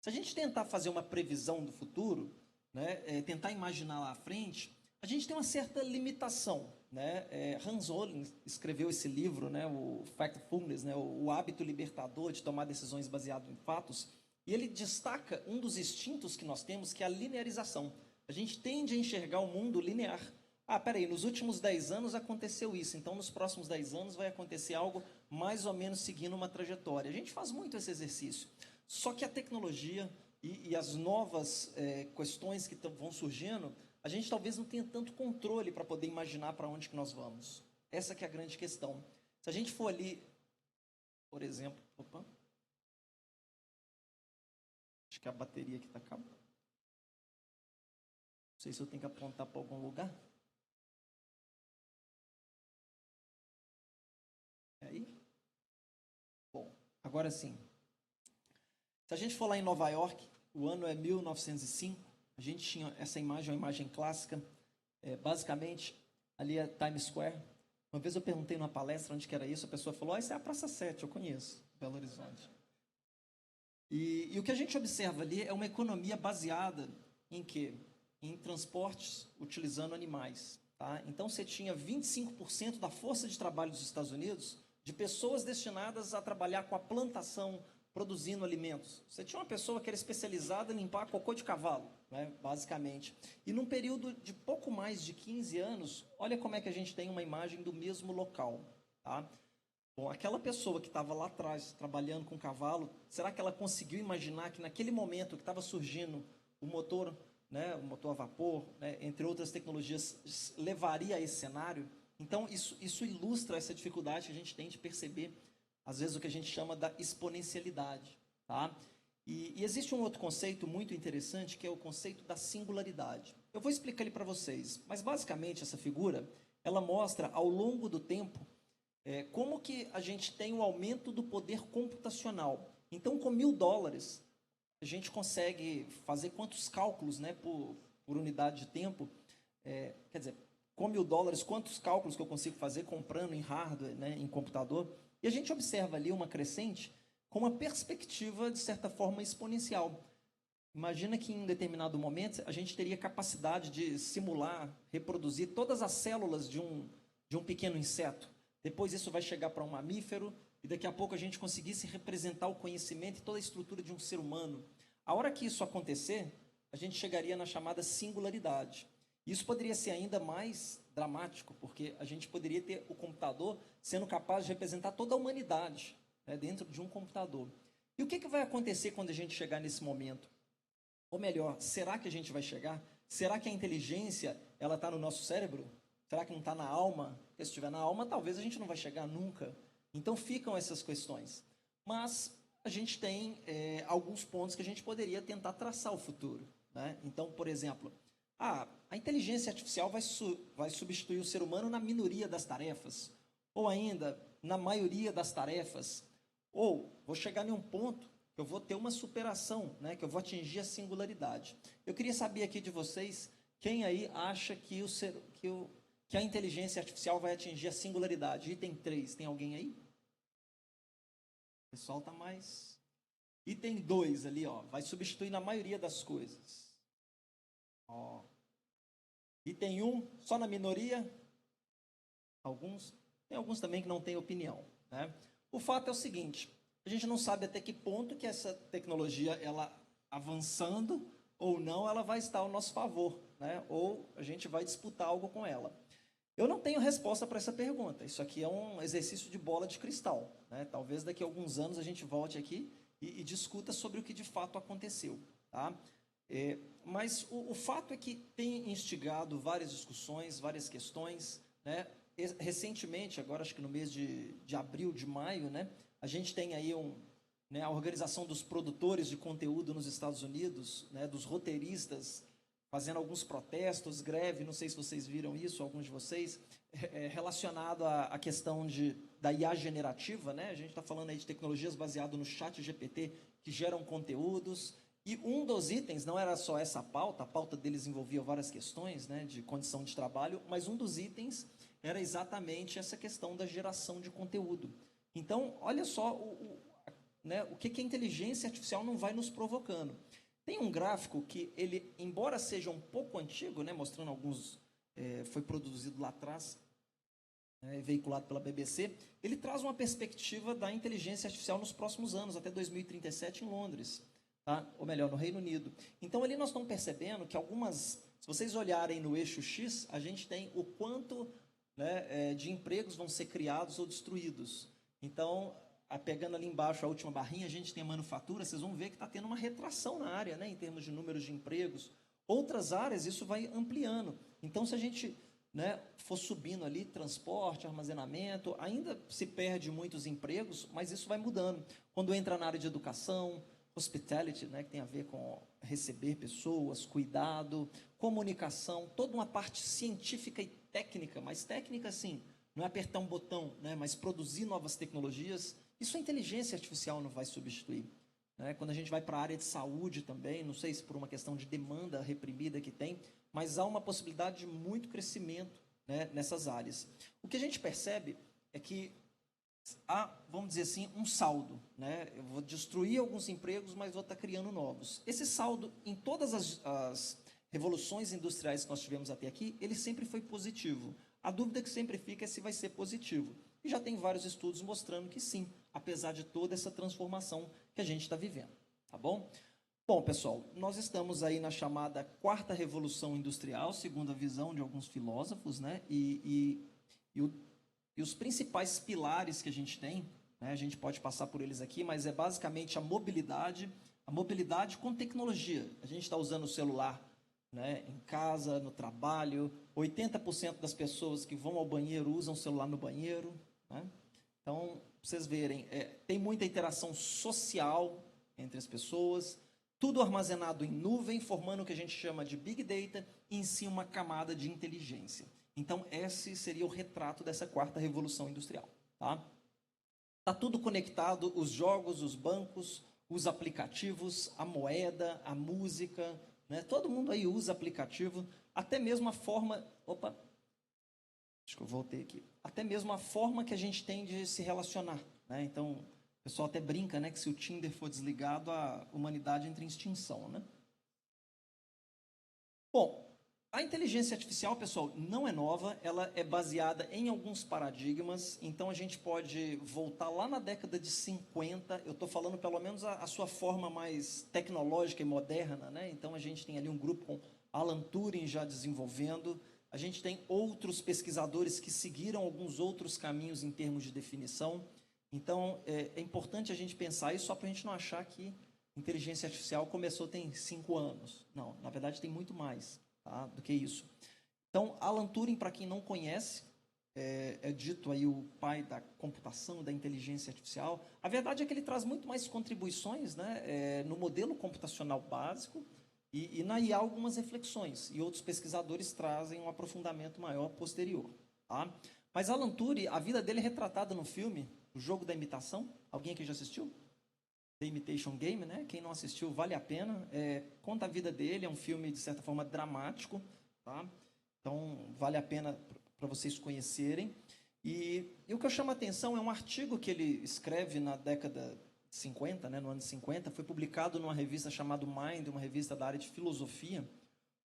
Se a gente tentar fazer uma previsão do futuro, né, tentar imaginar lá à frente, a gente tem uma certa limitação. Né? Hans Rosling escreveu esse livro, né, o Factfulness, né, o hábito libertador de tomar decisões baseado em fatos, e ele destaca um dos instintos que nós temos, que é a linearização. A gente tende a enxergar o mundo linear. Peraí, nos últimos 10 anos aconteceu isso, então nos próximos 10 anos vai acontecer algo mais ou menos seguindo uma trajetória. A gente faz muito esse exercício. Só que a tecnologia e as novas questões que vão surgindo, a gente talvez não tenha tanto controle para poder imaginar para onde que nós vamos. Essa que é a grande questão. Se a gente for ali, por exemplo... Acho que a bateria aqui está acabando. Não sei se eu tenho que apontar para algum lugar. Aí? Bom, agora sim. Se a gente for lá em Nova York, o ano é 1905, a gente tinha essa imagem, uma imagem clássica, basicamente, ali é Times Square. Uma vez eu perguntei numa palestra onde que era isso, a pessoa falou, isso é a Praça 7, eu conheço, Belo Horizonte. E o que a gente observa ali é uma economia baseada em quê? Em transportes utilizando animais. Tá? Então, você tinha 25% da força de trabalho dos Estados Unidos de pessoas destinadas a trabalhar com a plantação, produzindo alimentos. Você tinha uma pessoa que era especializada em limpar cocô de cavalo, né, basicamente. E num período de pouco mais de 15 anos, olha como é que a gente tem uma imagem do mesmo local. Tá? Bom, aquela pessoa que estava lá atrás trabalhando com cavalo, será que ela conseguiu imaginar que naquele momento que estava surgindo o motor, né, o motor a vapor, né, entre outras tecnologias, levaria a esse cenário? Então, isso ilustra essa dificuldade que a gente tem de perceber, às vezes, o que a gente chama da exponencialidade. Tá? E existe um outro conceito muito interessante, que é o conceito da singularidade. Eu vou explicar ele para vocês, mas, basicamente, essa figura, ela mostra, ao longo do tempo, como que a gente tem um aumento do poder computacional. Então, com $1.000, a gente consegue fazer quantos cálculos, né, por unidade de tempo? Quer dizer, com $1.000, quantos cálculos que eu consigo fazer comprando em hardware, né, em computador? E a gente observa ali uma crescente com uma perspectiva, de certa forma, exponencial. Imagina que em um determinado momento a gente teria capacidade de simular, reproduzir todas as células de um pequeno inseto. Depois isso vai chegar para um mamífero e daqui a pouco a gente conseguisse representar o conhecimento e toda a estrutura de um ser humano. A hora que isso acontecer, a gente chegaria na chamada singularidade. Isso poderia ser ainda mais dramático, porque a gente poderia ter o computador sendo capaz de representar toda a humanidade, né, dentro de um computador. E o que vai acontecer quando a gente chegar nesse momento? Ou melhor, será que a gente vai chegar? Será que a inteligência ela está no nosso cérebro? Será que não está na alma? Porque se estiver na alma, talvez a gente não vai chegar nunca. Então ficam essas questões. Mas a gente tem alguns pontos que a gente poderia tentar traçar o futuro. Né? Então, por exemplo, a inteligência artificial vai substituir o ser humano na minoria das tarefas. Ou ainda, na maioria das tarefas. Ou vou chegar em um ponto que eu vou ter uma superação, né? Que eu vou atingir a singularidade. Eu queria saber aqui de vocês, quem aí acha que a inteligência artificial vai atingir a singularidade? Item 3, tem alguém aí? O pessoal está mais... Item 2 ali, ó, vai substituir na maioria das coisas. Ó. Item 1, só na minoria? Tem alguns também que não têm opinião. Né? O fato é o seguinte, a gente não sabe até que ponto que essa tecnologia, ela avançando ou não, ela vai estar ao nosso favor, né? Ou a gente vai disputar algo com ela. Eu não tenho resposta para essa pergunta. Isso aqui é um exercício de bola de cristal. Né? Talvez daqui a alguns anos a gente volte aqui e discuta sobre o que de fato aconteceu. Tá? Mas o fato é que tem instigado várias discussões, várias questões. Né? Recentemente, agora acho que no mês de abril, de maio, né? A gente tem aí a organização dos produtores de conteúdo nos Estados Unidos, né? Dos roteiristas, fazendo alguns protestos, greve, não sei se vocês viram isso, alguns de vocês, relacionado à questão da IA generativa, né? A gente está falando aí de tecnologias baseadas no chat GPT, que geram conteúdos, e um dos itens, não era só essa pauta, a pauta deles envolvia várias questões, né, de condição de trabalho, mas um dos itens era exatamente essa questão da geração de conteúdo. Então, olha só o que a inteligência artificial não vai nos provocando. Tem um gráfico que, ele, embora seja um pouco antigo, né, mostrando alguns, foi produzido lá atrás, veiculado pela BBC, ele traz uma perspectiva da inteligência artificial nos próximos anos, até 2037 em Londres, tá? Ou melhor, no Reino Unido. Então, ali nós estamos percebendo que se vocês olharem no eixo X, a gente tem o quanto, né, de empregos vão ser criados ou destruídos. Então, pegando ali embaixo a última barrinha, a gente tem a manufatura, vocês vão ver que está tendo uma retração na área, né, em termos de números de empregos. Outras áreas, isso vai ampliando. Então, se a gente, né, for subindo ali, transporte, armazenamento, ainda se perde muitos empregos, mas isso vai mudando. Quando entra na área de educação, hospitality, né, que tem a ver com receber pessoas, cuidado, comunicação, toda uma parte científica e técnica, mas técnica, assim, não é apertar um botão, né, mas produzir novas tecnologias. Isso a inteligência artificial não vai substituir. Né? Quando a gente vai para a área de saúde também, não sei se por uma questão de demanda reprimida que tem, mas há uma possibilidade de muito crescimento, né, nessas áreas. O que a gente percebe é que há, vamos dizer assim, um saldo. Né? Eu vou destruir alguns empregos, mas vou estar criando novos. Esse saldo, em todas as revoluções industriais que nós tivemos até aqui, ele sempre foi positivo. A dúvida que sempre fica é se vai ser positivo. E já tem vários estudos mostrando que sim, apesar de toda essa transformação que a gente está vivendo. Tá bom? Bom, pessoal, nós estamos aí na chamada quarta revolução industrial, segundo a visão de alguns filósofos, né? E os principais pilares que a gente tem, né? A gente pode passar por eles aqui, mas é basicamente a mobilidade com tecnologia. A gente está usando o celular né, em casa, no trabalho. 80% das pessoas que vão ao banheiro usam o celular no banheiro, né? Então, pra vocês verem, tem muita interação social entre as pessoas, tudo armazenado em nuvem, formando o que a gente chama de Big Data, e em si uma camada de inteligência. Então, esse seria o retrato dessa quarta revolução industrial. Tá? Tá tudo conectado, os jogos, os bancos, os aplicativos, a moeda, a música, né? Todo mundo aí usa aplicativo, até mesmo a forma... Opa! Acho que eu voltei aqui. Até mesmo a forma que a gente tem de se relacionar, né? Então, o pessoal até brinca, né, que se o Tinder for desligado, a humanidade entra em extinção, né? Bom, a inteligência artificial, pessoal, não é nova, ela é baseada em alguns paradigmas, então a gente pode voltar lá na década de 50, eu estou falando pelo menos a sua forma mais tecnológica e moderna, né? Então a gente tem ali um grupo com Alan Turing já desenvolvendo, a gente tem outros pesquisadores que seguiram alguns outros caminhos em termos de definição, então é importante a gente pensar isso só para a gente não achar que inteligência artificial começou tem 5 anos, não, na verdade tem muito mais. Tá, do que isso. Então, Alan Turing, para quem não conhece, é dito aí o pai da computação, da inteligência artificial. A verdade é que ele traz muito mais contribuições, né, no modelo computacional básico e na IA algumas reflexões. E outros pesquisadores trazem um aprofundamento maior posterior. Tá? Mas Alan Turing, a vida dele é retratada no filme O Jogo da Imitação. Alguém aqui já assistiu? The Imitation Game, né? Quem não assistiu, vale a pena. Conta a vida dele, é um filme, de certa forma, dramático. Tá? Então, vale a pena para vocês conhecerem. E o que eu chamo a atenção é um artigo que ele escreve na década de 50, né, no ano 50, foi publicado numa revista chamada Mind, uma revista da área de filosofia,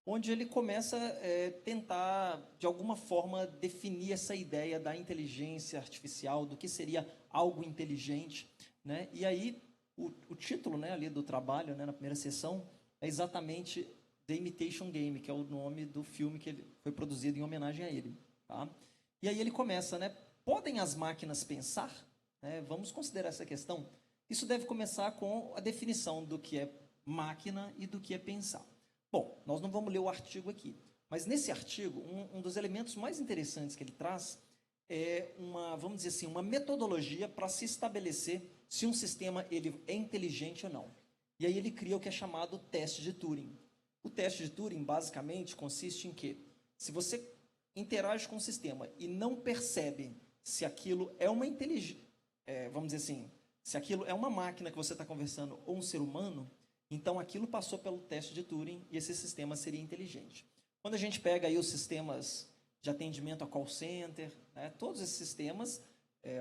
onde ele começa a tentar, de alguma forma, definir essa ideia da inteligência artificial, do que seria algo inteligente. Né? E aí, o título, né, ali do trabalho, né, na primeira sessão, é exatamente The Imitation Game, que é o nome do filme que ele foi produzido em homenagem a ele. Tá? E aí ele começa, né, podem as máquinas pensar? Vamos considerar essa questão. Isso deve começar com a definição do que é máquina e do que é pensar. Bom, nós não vamos ler o artigo aqui, mas nesse artigo, um dos elementos mais interessantes que ele traz é vamos dizer assim, uma metodologia para se estabelecer se um sistema ele é inteligente ou não. E aí ele cria o que é chamado teste de Turing. O teste de Turing, basicamente, consiste em que, se você interage com o sistema e não percebe se aquilo é uma inteligência, vamos dizer assim, se aquilo é uma máquina que você está conversando ou um ser humano, então aquilo passou pelo teste de Turing e esse sistema seria inteligente. Quando a gente pega aí os sistemas de atendimento a call center, né, todos esses sistemas,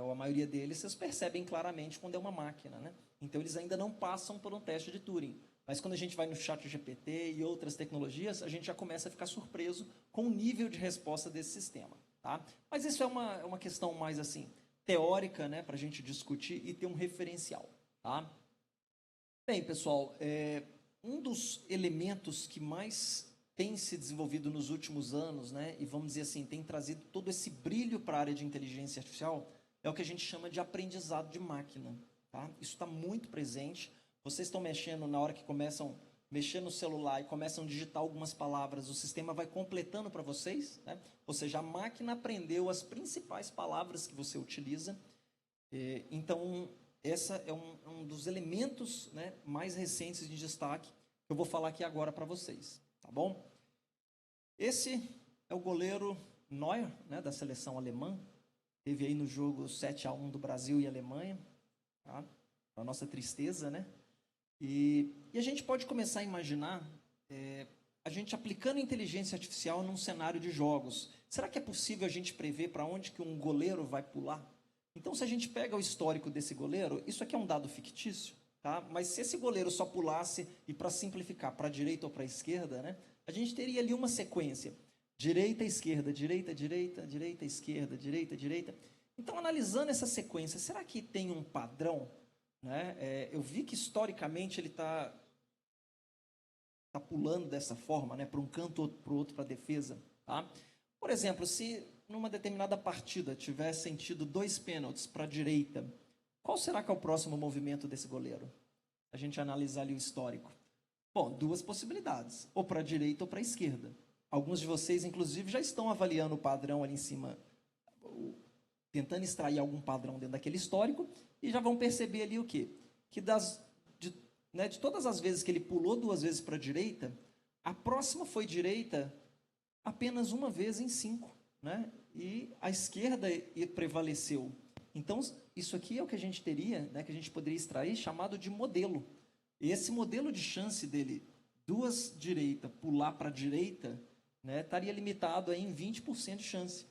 ou a maioria deles, vocês percebem claramente quando é uma máquina, né? Então, eles ainda não passam por um teste de Turing. Mas quando a gente vai no ChatGPT e outras tecnologias, a gente já começa a ficar surpreso com o nível de resposta desse sistema. Tá? Mas isso é uma questão mais assim teórica, né, para a gente discutir e ter um referencial. Tá? Bem, pessoal, um dos elementos que mais tem se desenvolvido nos últimos anos, né, e vamos dizer assim, tem trazido todo esse brilho para a área de inteligência artificial, é o que a gente chama de aprendizado de máquina. Tá? Isso está muito presente. Vocês estão mexendo, na hora que começam a mexer no celular e começam a digitar algumas palavras, o sistema vai completando para vocês, né? Ou seja, a máquina aprendeu as principais palavras que você utiliza. Então, essa é um dos elementos, né, mais recentes de destaque que eu vou falar aqui agora para vocês. Tá bom? Esse é o goleiro Neuer, né, da seleção alemã. Teve aí no jogo 7-1 do Brasil e Alemanha. Tá? Para nossa tristeza, né? E a gente pode começar a imaginar a gente aplicando inteligência artificial num cenário de jogos. Será que é possível a gente prever para onde que um goleiro vai pular? Então, se a gente pega o histórico desse goleiro, isso aqui é um dado fictício, tá? Mas se esse goleiro só pulasse, e para simplificar, para a direita ou para a esquerda, né, a gente teria ali uma sequência. Direita, esquerda, direita, direita, direita, esquerda, direita, direita. Então, analisando essa sequência, será que tem um padrão? Né? Eu vi que, historicamente, ele está pulando dessa forma, né? Para um canto ou para o outro, para a defesa. Tá? Por exemplo, se numa determinada partida tiver sentido 2 pênaltis para a direita, qual será que é o próximo movimento desse goleiro? A gente analisar ali o histórico. Bom, duas possibilidades, ou para a direita ou para a esquerda. Alguns de vocês, inclusive, já estão avaliando o padrão ali em cima, tentando extrair algum padrão dentro daquele histórico, e já vão perceber ali o quê? Que de todas as vezes que ele pulou 2 vezes para a direita, a próxima foi direita apenas uma vez em 5, né? E a esquerda prevaleceu. Então, isso aqui é o que a gente teria, né, que a gente poderia extrair, chamado de modelo. E esse modelo de chance dele, 2 direita, pular para a direita, né, estaria limitado aí em 20% de chance,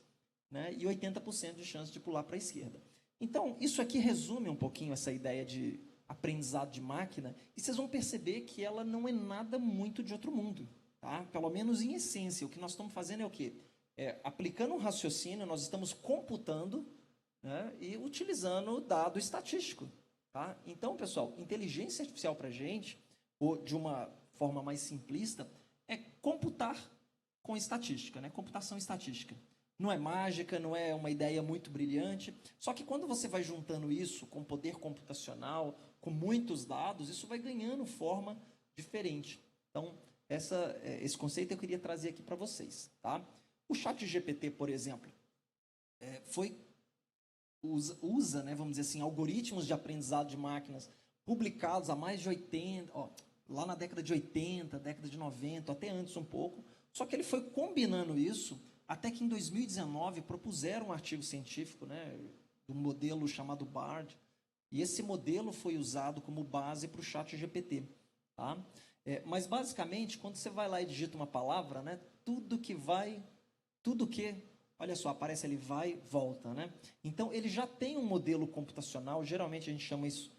né, e 80% de chance de pular para a esquerda. Então, isso aqui resume um pouquinho essa ideia de aprendizado de máquina, e vocês vão perceber que ela não é nada muito de outro mundo. Tá? Pelo menos em essência, o que nós estamos fazendo é o quê? Aplicando um raciocínio, nós estamos computando, né, e utilizando dado estatístico. Tá? Então, pessoal, inteligência artificial para a gente, ou de uma forma mais simplista, é computar com estatística, né? Computação estatística. Não é mágica, não é uma ideia muito brilhante, só que quando você vai juntando isso com poder computacional, com muitos dados, isso vai ganhando forma diferente. Então, esse conceito eu queria trazer aqui para vocês. Tá? O ChatGPT, por exemplo, usa, né, vamos dizer assim, algoritmos de aprendizado de máquinas publicados há mais de 80, lá na década de 80, década de 90, até antes um pouco, só que ele foi combinando isso até que em 2019 propuseram um artigo científico, né, um modelo chamado BARD, e esse modelo foi usado como base para o ChatGPT. Tá? Mas, basicamente, quando você vai lá e digita uma palavra, né, olha só, aparece ali, vai, volta. Né? Então, ele já tem um modelo computacional, geralmente a gente chama isso,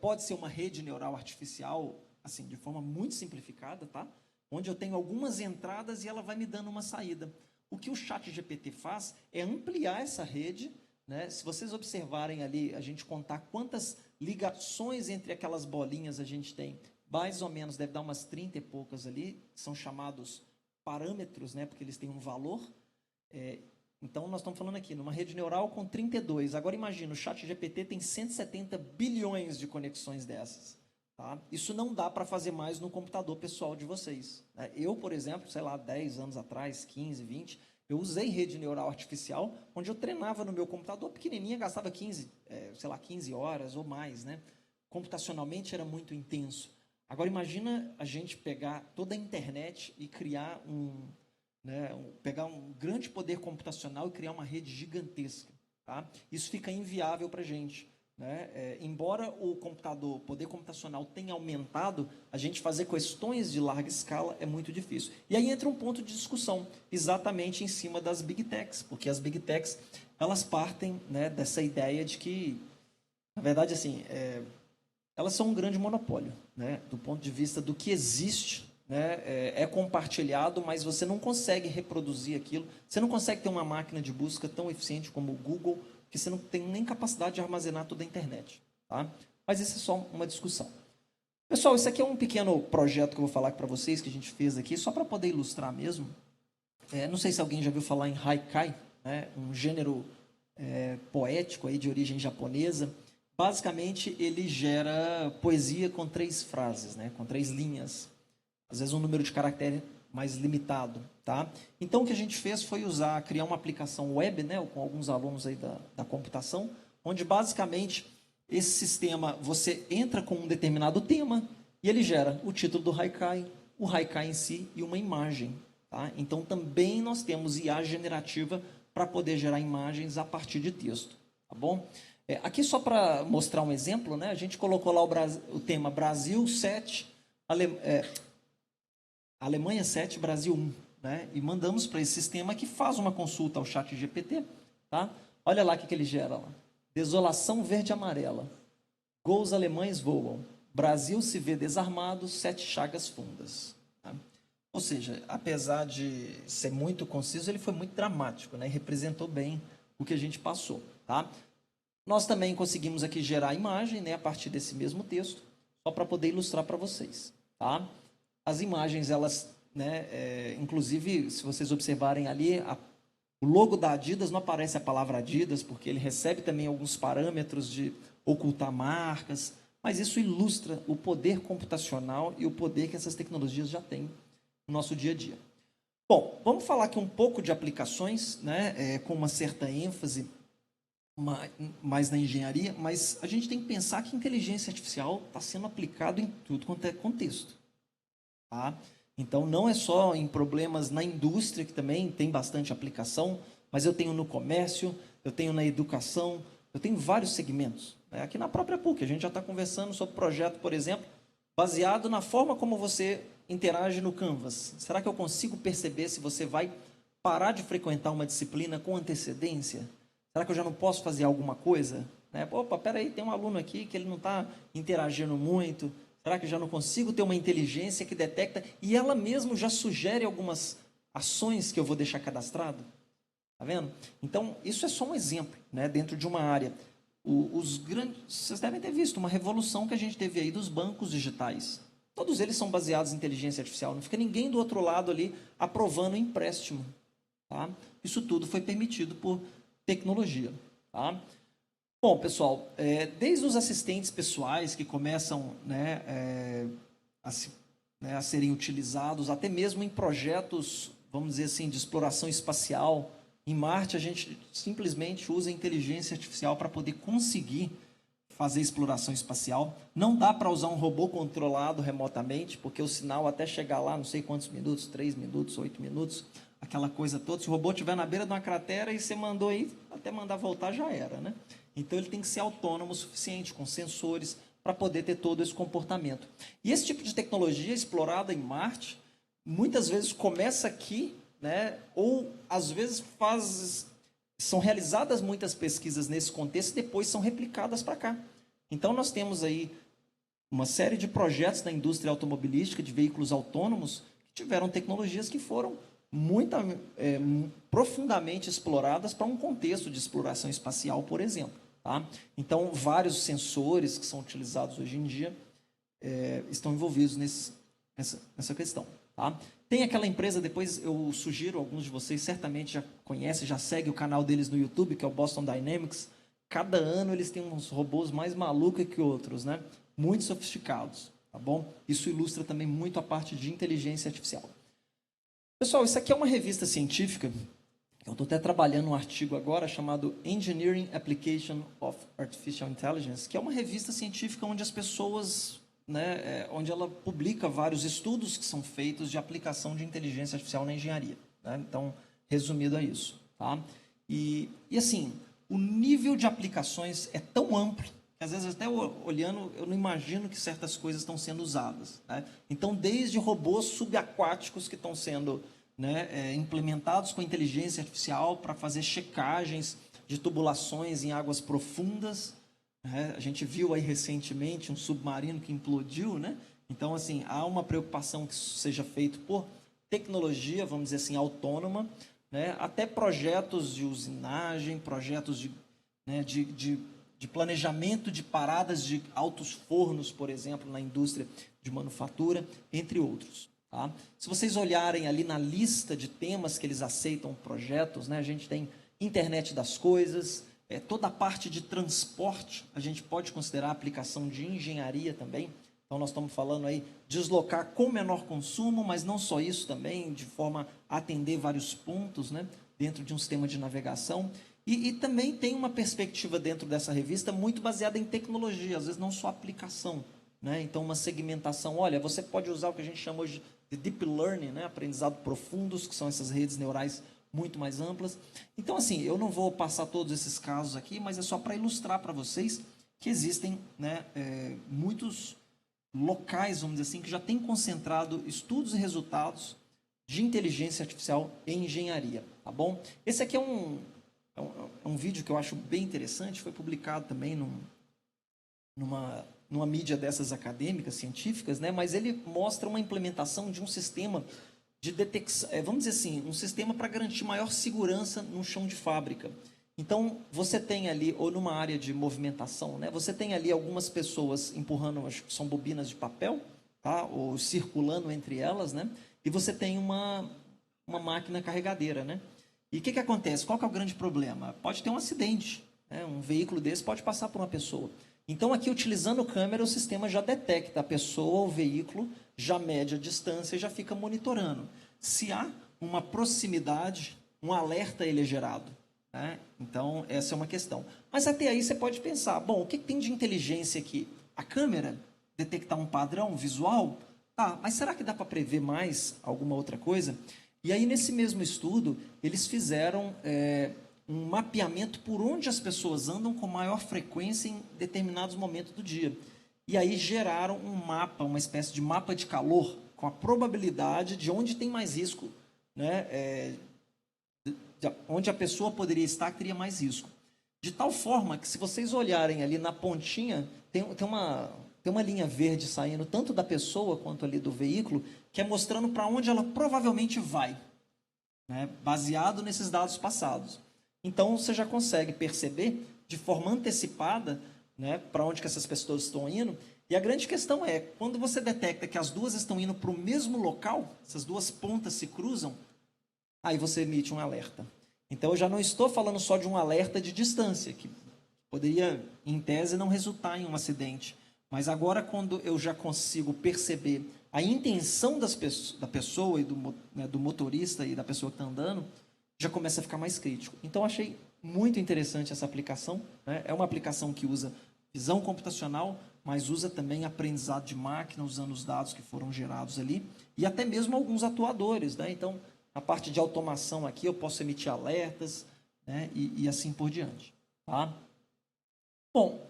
pode ser uma rede neural artificial, assim, de forma muito simplificada, tá? Onde eu tenho algumas entradas e ela vai me dando uma saída. O que o ChatGPT faz é ampliar essa rede, né? Se vocês observarem ali, a gente contar quantas ligações entre aquelas bolinhas a gente tem, mais ou menos, deve dar umas 30 e poucas ali, são chamados parâmetros, né? Porque eles têm um valor. Então, nós estamos falando aqui, numa rede neural com 32. Agora, imagina, o ChatGPT tem 170 bilhões de conexões dessas. Tá? Isso não dá para fazer mais no computador pessoal de vocês. Né? Eu, por exemplo, sei lá, 10 anos atrás, 15, 20, eu usei rede neural artificial, onde eu treinava no meu computador pequenininha, gastava 15 horas ou mais. Né? Computacionalmente era muito intenso. Agora, imagina a gente pegar toda a internet e criar pegar um grande poder computacional e criar uma rede gigantesca. Tá? Isso fica inviável para a gente. Né? Embora o poder computacional tenha aumentado, a gente fazer questões de larga escala é muito difícil. E aí entra um ponto de discussão, exatamente em cima das Big Techs, porque as Big Techs, elas partem, né, dessa ideia de que, na verdade, assim, elas são um grande monopólio, né, do ponto de vista do que existe, né, é compartilhado, mas você não consegue reproduzir aquilo, você não consegue ter uma máquina de busca tão eficiente como o Google, porque você não tem nem capacidade de armazenar toda a internet. Tá? Mas isso é só uma discussão. Pessoal, isso aqui é um pequeno projeto que eu vou falar para vocês, que a gente fez aqui, só para poder ilustrar mesmo. Não sei se alguém já viu falar em haikai, né? Um gênero poético aí de origem japonesa. Basicamente, ele gera poesia com 3 frases, né? Com 3 linhas. Às vezes um número de caractere mais limitado. Tá? Então, o que a gente fez foi criar uma aplicação web, né, com alguns alunos aí da computação, onde, basicamente, esse sistema, você entra com um determinado tema e ele gera o título do haikai, o haikai em si e uma imagem. Tá? Então, também nós temos IA generativa para poder gerar imagens a partir de texto. Tá bom? Aqui, só para mostrar um exemplo, né, a gente colocou lá o tema Brasil 7, Alemanha 7, Brasil 1. Né? E mandamos para esse sistema que faz uma consulta ao ChatGPT. Tá? Olha lá o que ele gera. Lá. Desolação verde e amarela. Gols alemães voam. Brasil se vê desarmado, 7 chagas fundas. Tá? Ou seja, apesar de ser muito conciso, ele foi muito dramático, né? E representou bem o que a gente passou. Tá? Nós também conseguimos aqui gerar a imagem, né, a partir desse mesmo texto, só para poder ilustrar para vocês. Tá? As imagens, elas... Né? Inclusive, se vocês observarem ali, o logo da Adidas não aparece a palavra Adidas, porque ele recebe também alguns parâmetros de ocultar marcas, mas isso ilustra o poder computacional e o poder que essas tecnologias já têm no nosso dia a dia. Bom, vamos falar aqui um pouco de aplicações, né, com uma certa ênfase mais na engenharia, mas a gente tem que pensar que inteligência artificial está sendo aplicado em tudo quanto é contexto. Tá? Então, não é só em problemas na indústria, que também tem bastante aplicação, mas eu tenho no comércio, eu tenho na educação, eu tenho vários segmentos. Aqui na própria PUC, a gente já está conversando sobre projeto, por exemplo, baseado na forma como você interage no Canvas. Será que eu consigo perceber se você vai parar de frequentar uma disciplina com antecedência? Será que eu já não posso fazer alguma coisa? Opa, peraí, tem um aluno aqui que ele não está interagindo muito. Será que eu já não consigo ter uma inteligência que detecta e ela mesmo já sugere algumas ações que eu vou deixar cadastrado? Tá vendo? Então, isso é só um exemplo, né, dentro de uma área. Vocês devem ter visto uma revolução que a gente teve aí dos bancos digitais. Todos eles são baseados em inteligência artificial. Não fica ninguém do outro lado ali aprovando o empréstimo. Tá? Isso tudo foi permitido por tecnologia. Tá? Bom, pessoal, desde os assistentes pessoais que começam, né, a serem utilizados, até mesmo em projetos, vamos dizer assim, de exploração espacial. Em Marte, a gente simplesmente usa inteligência artificial para poder conseguir fazer exploração espacial. Não dá para usar um robô controlado remotamente, porque o sinal até chegar lá, não sei quantos minutos, 3 minutos, 8 minutos, aquela coisa toda. Se o robô estiver na beira de uma cratera e você mandou aí, até mandar voltar já era, né? Então, ele tem que ser autônomo o suficiente, com sensores, para poder ter todo esse comportamento. E esse tipo de tecnologia explorada em Marte, muitas vezes começa aqui, né? Ou, às vezes, são realizadas muitas pesquisas nesse contexto e depois são replicadas para cá. Então, nós temos aí uma série de projetos na indústria automobilística, de veículos autônomos, que tiveram tecnologias que foram profundamente exploradas para um contexto de exploração espacial, por exemplo. Tá? Então, vários sensores que são utilizados hoje em dia estão envolvidos nessa questão. Tá? Tem aquela empresa, depois eu sugiro, alguns de vocês certamente já conhecem, já seguem o canal deles no YouTube, que é o Boston Dynamics. Cada ano eles têm uns robôs mais malucos que outros, né? Muito sofisticados. Tá bom? Isso ilustra também muito a parte de inteligência artificial. Pessoal, isso aqui é uma revista científica. Eu estou até trabalhando um artigo agora chamado Engineering Application of Artificial Intelligence, que é uma revista científica onde as pessoas, né, onde ela publica vários estudos que são feitos de aplicação de inteligência artificial na engenharia. Né? Então, resumido a isso. Tá? E assim, o nível de aplicações é tão amplo que às vezes até olhando eu não imagino que certas coisas estão sendo usadas. Né? Então, desde robôs subaquáticos que estão sendo, né, implementados com inteligência artificial para fazer checagens de tubulações em águas profundas. Né? A gente viu aí recentemente um submarino que implodiu, né? Então, assim, há uma preocupação que isso seja feito por tecnologia, vamos dizer assim, autônoma, né? Até projetos de usinagem, projetos de planejamento de paradas de altos fornos, por exemplo, na indústria de manufatura, entre outros. Tá? Se vocês olharem ali na lista de temas que eles aceitam projetos, né, a gente tem internet das coisas, toda a parte de transporte, a gente pode considerar a aplicação de engenharia também. Então, nós estamos falando aí deslocar com menor consumo, mas não só isso também, de forma a atender vários pontos, né, dentro de um sistema de navegação. E também tem uma perspectiva dentro dessa revista muito baseada em tecnologia, às vezes não só aplicação. Né? Então, uma segmentação, olha, você pode usar o que a gente chama hoje de deep learning, né? Aprendizado profundos, que são essas redes neurais muito mais amplas. Então, assim, eu não vou passar todos esses casos aqui, mas é só para ilustrar para vocês que existem, né, muitos locais, vamos dizer assim, que já têm concentrado estudos e resultados de inteligência artificial em engenharia. Tá bom? Esse aqui é um vídeo que eu acho bem interessante, foi publicado também numa mídia dessas acadêmicas, científicas, né? Mas ele mostra uma implementação de um sistema de detecção, vamos dizer assim, um sistema para garantir maior segurança no chão de fábrica. Então, você tem ali, ou numa área de movimentação, né? Você tem ali algumas pessoas empurrando, acho que são bobinas de papel, tá? Ou circulando entre elas, né? E você tem uma máquina carregadeira, né? E o que acontece? Qual que é o grande problema? Pode ter um acidente, né? Um veículo desse pode passar por uma pessoa. Então, aqui, utilizando câmera, o sistema já detecta a pessoa, o veículo, já mede a distância e já fica monitorando. Se há uma proximidade, um alerta ele é gerado. Né? Então, essa é uma questão. Mas até aí você pode pensar, bom, o que tem de inteligência aqui? A câmera detectar um padrão visual? Tá, mas será que dá para prever mais alguma outra coisa? E aí, nesse mesmo estudo, eles fizeram um mapeamento por onde as pessoas andam com maior frequência em determinados momentos do dia. E aí geraram um mapa, uma espécie de mapa de calor, com a probabilidade de onde tem mais risco, né? Onde a pessoa poderia estar, teria mais risco. De tal forma que, se vocês olharem ali na pontinha, tem uma linha verde saindo tanto da pessoa quanto ali do veículo, que é mostrando para onde ela provavelmente vai, né? Baseado nesses dados passados. Então, você já consegue perceber de forma antecipada, né, para onde que essas pessoas estão indo. E a grande questão é, quando você detecta que as duas estão indo para o mesmo local, essas duas pontas se cruzam, aí você emite um alerta. Então, eu já não estou falando só de um alerta de distância, que poderia, em tese, não resultar em um acidente. Mas agora, quando eu já consigo perceber a intenção da pessoa e do motorista e da pessoa que está andando, já começa a ficar mais crítico. Então, achei muito interessante essa aplicação. Né? É uma aplicação que usa visão computacional, mas usa também aprendizado de máquina, usando os dados que foram gerados ali, e até mesmo alguns atuadores. Né? Então, a parte de automação aqui, eu posso emitir alertas, né? e assim por diante. Tá? Bom,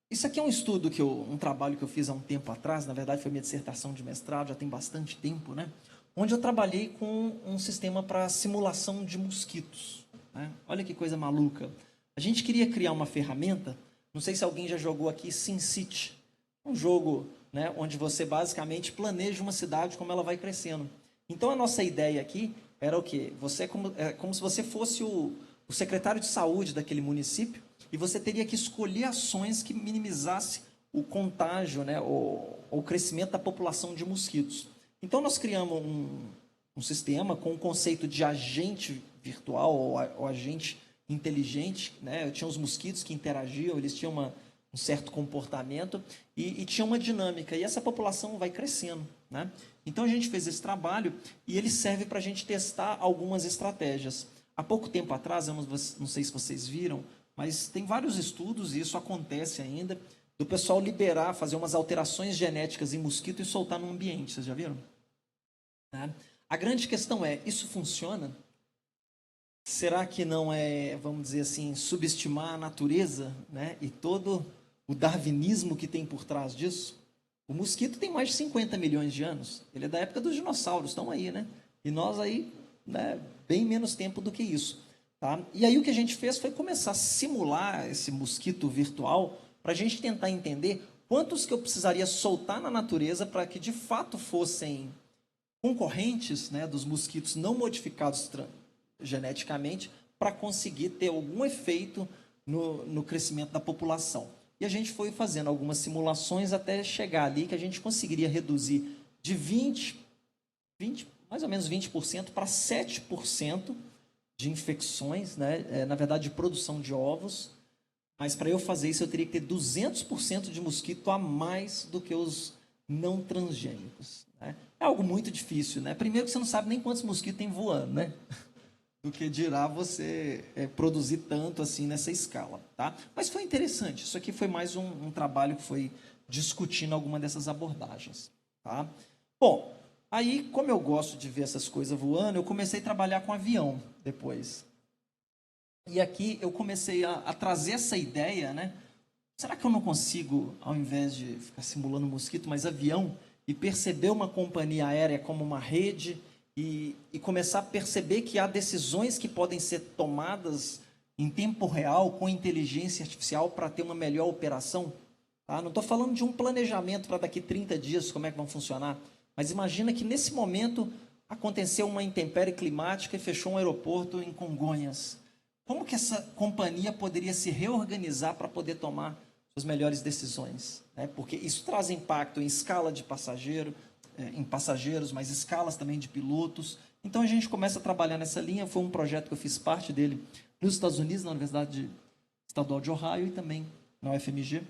isso aqui é um estudo, um trabalho que eu fiz há um tempo atrás, na verdade foi minha dissertação de mestrado, já tem bastante tempo, né? Onde eu trabalhei com um sistema para simulação de mosquitos. Né? Olha que coisa maluca. A gente queria criar uma ferramenta, não sei se alguém já jogou aqui SimCity, um jogo, né, onde você basicamente planeja uma cidade como ela vai crescendo. Então, a nossa ideia aqui era o quê? Você como se você fosse o secretário de saúde daquele município e você teria que escolher ações que minimizasse o contágio, né, o crescimento da população de mosquitos. Então, nós criamos um sistema com o conceito de agente virtual ou agente inteligente. Né? Eu tinha os mosquitos que interagiam, eles tinham um certo comportamento e tinha uma dinâmica. E essa população vai crescendo. Né? Então, a gente fez esse trabalho e ele serve para a gente testar algumas estratégias. Há pouco tempo atrás, eu não sei se vocês viram, mas tem vários estudos, e isso acontece ainda, do pessoal liberar, fazer umas alterações genéticas em mosquito e soltar no ambiente. Vocês já viram? Tá? A grande questão é, isso funciona? Será que não é, vamos dizer assim, subestimar a natureza, né? E todo o darwinismo que tem por trás disso? O mosquito tem mais de 50 milhões de anos. Ele é da época dos dinossauros, estão aí, né? E nós aí, né, bem menos tempo do que isso. Tá? E aí o que a gente fez foi começar a simular esse mosquito virtual para a gente tentar entender quantos que eu precisaria soltar na natureza para que de fato fossem concorrentes, né, dos mosquitos não modificados geneticamente para conseguir ter algum efeito no crescimento da população. E a gente foi fazendo algumas simulações até chegar ali que a gente conseguiria reduzir de mais ou menos 20% para 7% de infecções, né? Na verdade, de produção de ovos. Mas para eu fazer isso, eu teria que ter 200% de mosquito a mais do que os não transgênicos. Né? É algo muito difícil. Né? Primeiro que você não sabe nem quantos mosquitos tem voando, né? Do que dirá você produzir tanto assim nessa escala. Tá? Mas foi interessante. Isso aqui foi mais um trabalho que foi discutindo alguma dessas abordagens. Tá? Bom, aí, como eu gosto de ver essas coisas voando, eu comecei a trabalhar com avião depois. E aqui eu comecei a trazer essa ideia, né? Será que eu não consigo, ao invés de ficar simulando mosquito, mas avião, e perceber uma companhia aérea como uma rede e começar a perceber que há decisões que podem ser tomadas em tempo real, com inteligência artificial, para ter uma melhor operação? Tá? Não estou falando de um planejamento para daqui 30 dias, como é que vão funcionar, mas imagina que nesse momento aconteceu uma intempérie climática e fechou um aeroporto em Congonhas. Como que essa companhia poderia se reorganizar para poder tomar as melhores decisões? Né? Porque isso traz impacto em escala de em passageiros, mas escalas também de pilotos. Então, a gente começa a trabalhar nessa linha. Foi um projeto que eu fiz parte dele nos Estados Unidos, na Universidade Estadual de Ohio e também na UFMG.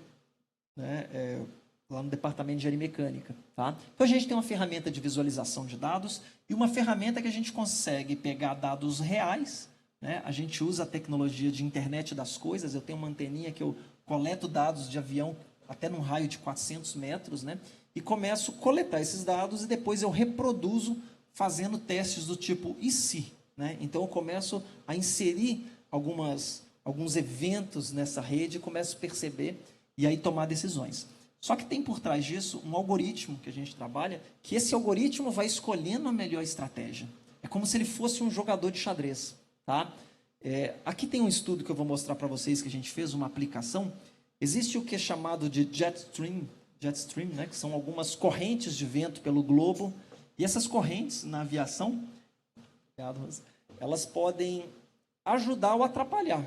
né, lá no departamento de engenharia mecânica. Tá? Então, a gente tem uma ferramenta de visualização de dados e uma ferramenta que a gente consegue pegar dados reais, né? A gente usa a tecnologia de internet das coisas. Eu tenho uma anteninha que eu coleto dados de avião até num raio de 400 metros, né? E começo a coletar esses dados e depois eu reproduzo fazendo testes do tipo e se? Né? Então, eu começo a inserir alguns eventos nessa rede e começo a perceber e aí tomar decisões. Só que tem por trás disso um algoritmo que a gente trabalha, que esse algoritmo vai escolhendo a melhor estratégia. É como se ele fosse um jogador de xadrez. Tá? Aqui tem um estudo que eu vou mostrar para vocês que a gente fez, uma aplicação. Existe o que é chamado de jet stream, né? Que são algumas correntes de vento pelo globo. E essas correntes na aviação, elas podem ajudar ou atrapalhar.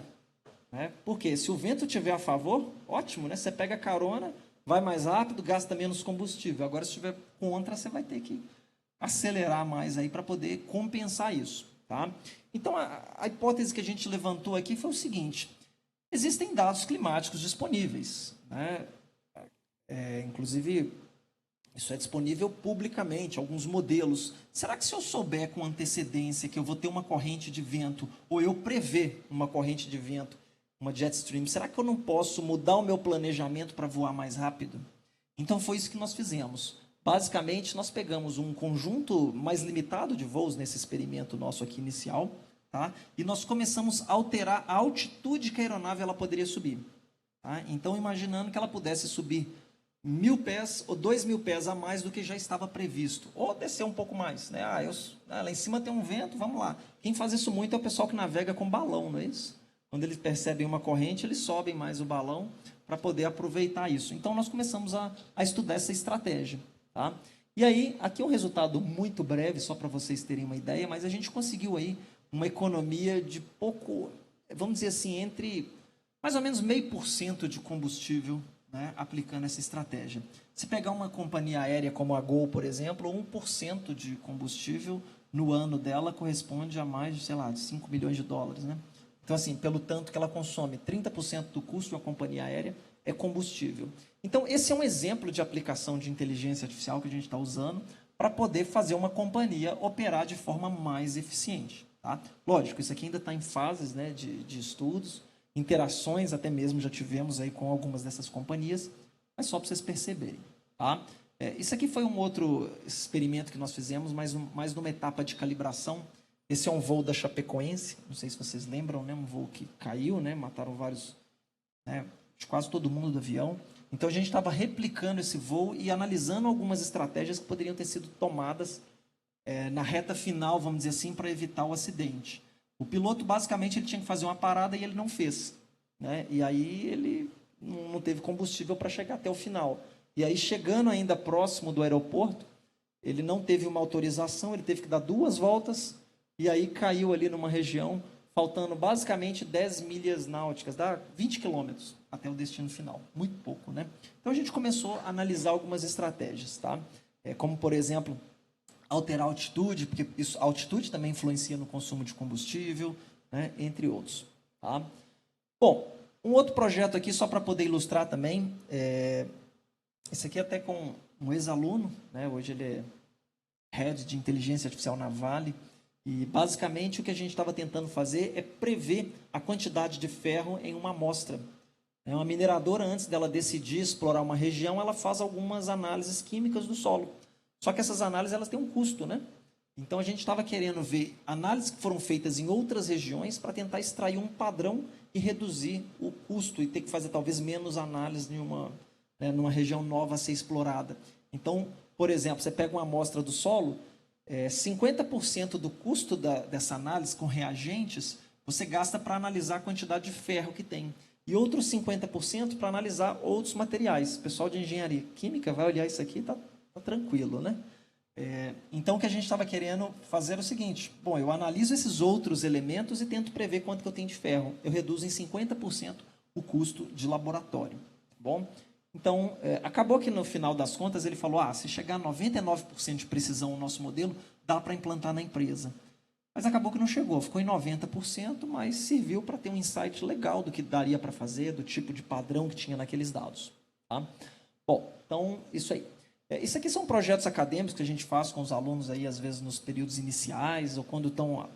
Né? Porque se o vento estiver a favor, ótimo, né? Você pega carona, vai mais rápido, gasta menos combustível. Agora, se estiver contra, você vai ter que acelerar mais aí para poder compensar isso. Tá? Então, a hipótese que a gente levantou aqui foi o seguinte: existem dados climáticos disponíveis. Né? Inclusive, isso é disponível publicamente, alguns modelos. Será que se eu souber com antecedência que eu vou ter uma corrente de vento, ou eu prever uma corrente de vento, uma jet stream, será que eu não posso mudar o meu planejamento para voar mais rápido? Então, foi isso que nós fizemos. Basicamente, nós pegamos um conjunto mais limitado de voos nesse experimento nosso aqui inicial, tá? E nós começamos a alterar a altitude que a aeronave ela poderia subir. Tá? Então, imaginando que ela pudesse subir 1.000 pés ou 2.000 pés a mais do que já estava previsto, ou descer um pouco mais. Né? Lá em cima tem um vento, vamos lá. Quem faz isso muito é o pessoal que navega com balão, não é isso? Quando eles percebem uma corrente, eles sobem mais o balão para poder aproveitar isso. Então, nós começamos a estudar essa estratégia. Tá? E aí, aqui é um resultado muito breve, só para vocês terem uma ideia, mas a gente conseguiu aí uma economia de pouco, vamos dizer assim, entre mais ou menos 0,5% de combustível, né, aplicando essa estratégia. Se pegar uma companhia aérea como a Gol, por exemplo, 1% de combustível no ano dela corresponde a mais de, sei lá, 5 milhões de dólares. Né? Então, assim, pelo tanto que ela consome, 30% do custo de uma companhia aérea é combustível. Então, esse é um exemplo de aplicação de inteligência artificial que a gente está usando para poder fazer uma companhia operar de forma mais eficiente. Tá? Lógico, isso aqui ainda está em fases, né, de estudos, interações até mesmo já tivemos aí com algumas dessas companhias, mas só para vocês perceberem. Tá? Isso aqui foi um outro experimento que nós fizemos, mais numa etapa de calibração. Esse é um voo da Chapecoense, não sei se vocês lembram, né, um voo que caiu, né, mataram vários, né, quase todo mundo do avião. Então, a gente estava replicando esse voo e analisando algumas estratégias que poderiam ter sido tomadas na reta final, vamos dizer assim, para evitar o acidente. O piloto, basicamente, ele tinha que fazer uma parada e ele não fez. Né? E aí, ele não teve combustível para chegar até o final. E aí, chegando ainda próximo do aeroporto, ele não teve uma autorização, ele teve que dar 2 voltas e aí caiu ali numa região, faltando basicamente 10 milhas náuticas, dá 20 quilômetros até o destino final. Muito pouco, né? Então, a gente começou a analisar algumas estratégias, tá? Como, por exemplo, alterar a altitude, porque a altitude também influencia no consumo de combustível, né? Entre outros. Tá? Bom, um outro projeto aqui, só para poder ilustrar também, esse aqui até com um ex-aluno, né? Hoje ele é Head de Inteligência Artificial na Vale, e basicamente o que a gente estava tentando fazer é prever a quantidade de ferro em uma amostra. Uma mineradora, antes dela decidir explorar uma região, ela faz algumas análises químicas do solo. Só que essas análises elas têm um custo, né? Então, a gente estava querendo ver análises que foram feitas em outras regiões para tentar extrair um padrão e reduzir o custo e ter que fazer talvez menos análise numa região nova a ser explorada. Então, por exemplo, você pega uma amostra do solo, 50% do custo dessa análise com reagentes, você gasta para analisar a quantidade de ferro que tem. E outros 50% para analisar outros materiais. O pessoal de engenharia química vai olhar isso aqui e está tranquilo, né? Então, o que a gente estava querendo fazer é o seguinte: bom, eu analiso esses outros elementos e tento prever quanto que eu tenho de ferro. Eu reduzo em 50% o custo de laboratório. Tá bom? Então, acabou que no final das contas ele falou: se chegar a 99% de precisão o nosso modelo, dá para implantar na empresa. Mas acabou que não chegou, ficou em 90%, mas serviu para ter um insight legal do que daria para fazer, do tipo de padrão que tinha naqueles dados. Tá? Bom, então, isso aí. Isso aqui são projetos acadêmicos que a gente faz com os alunos aí, às vezes, nos períodos iniciais ou quando estão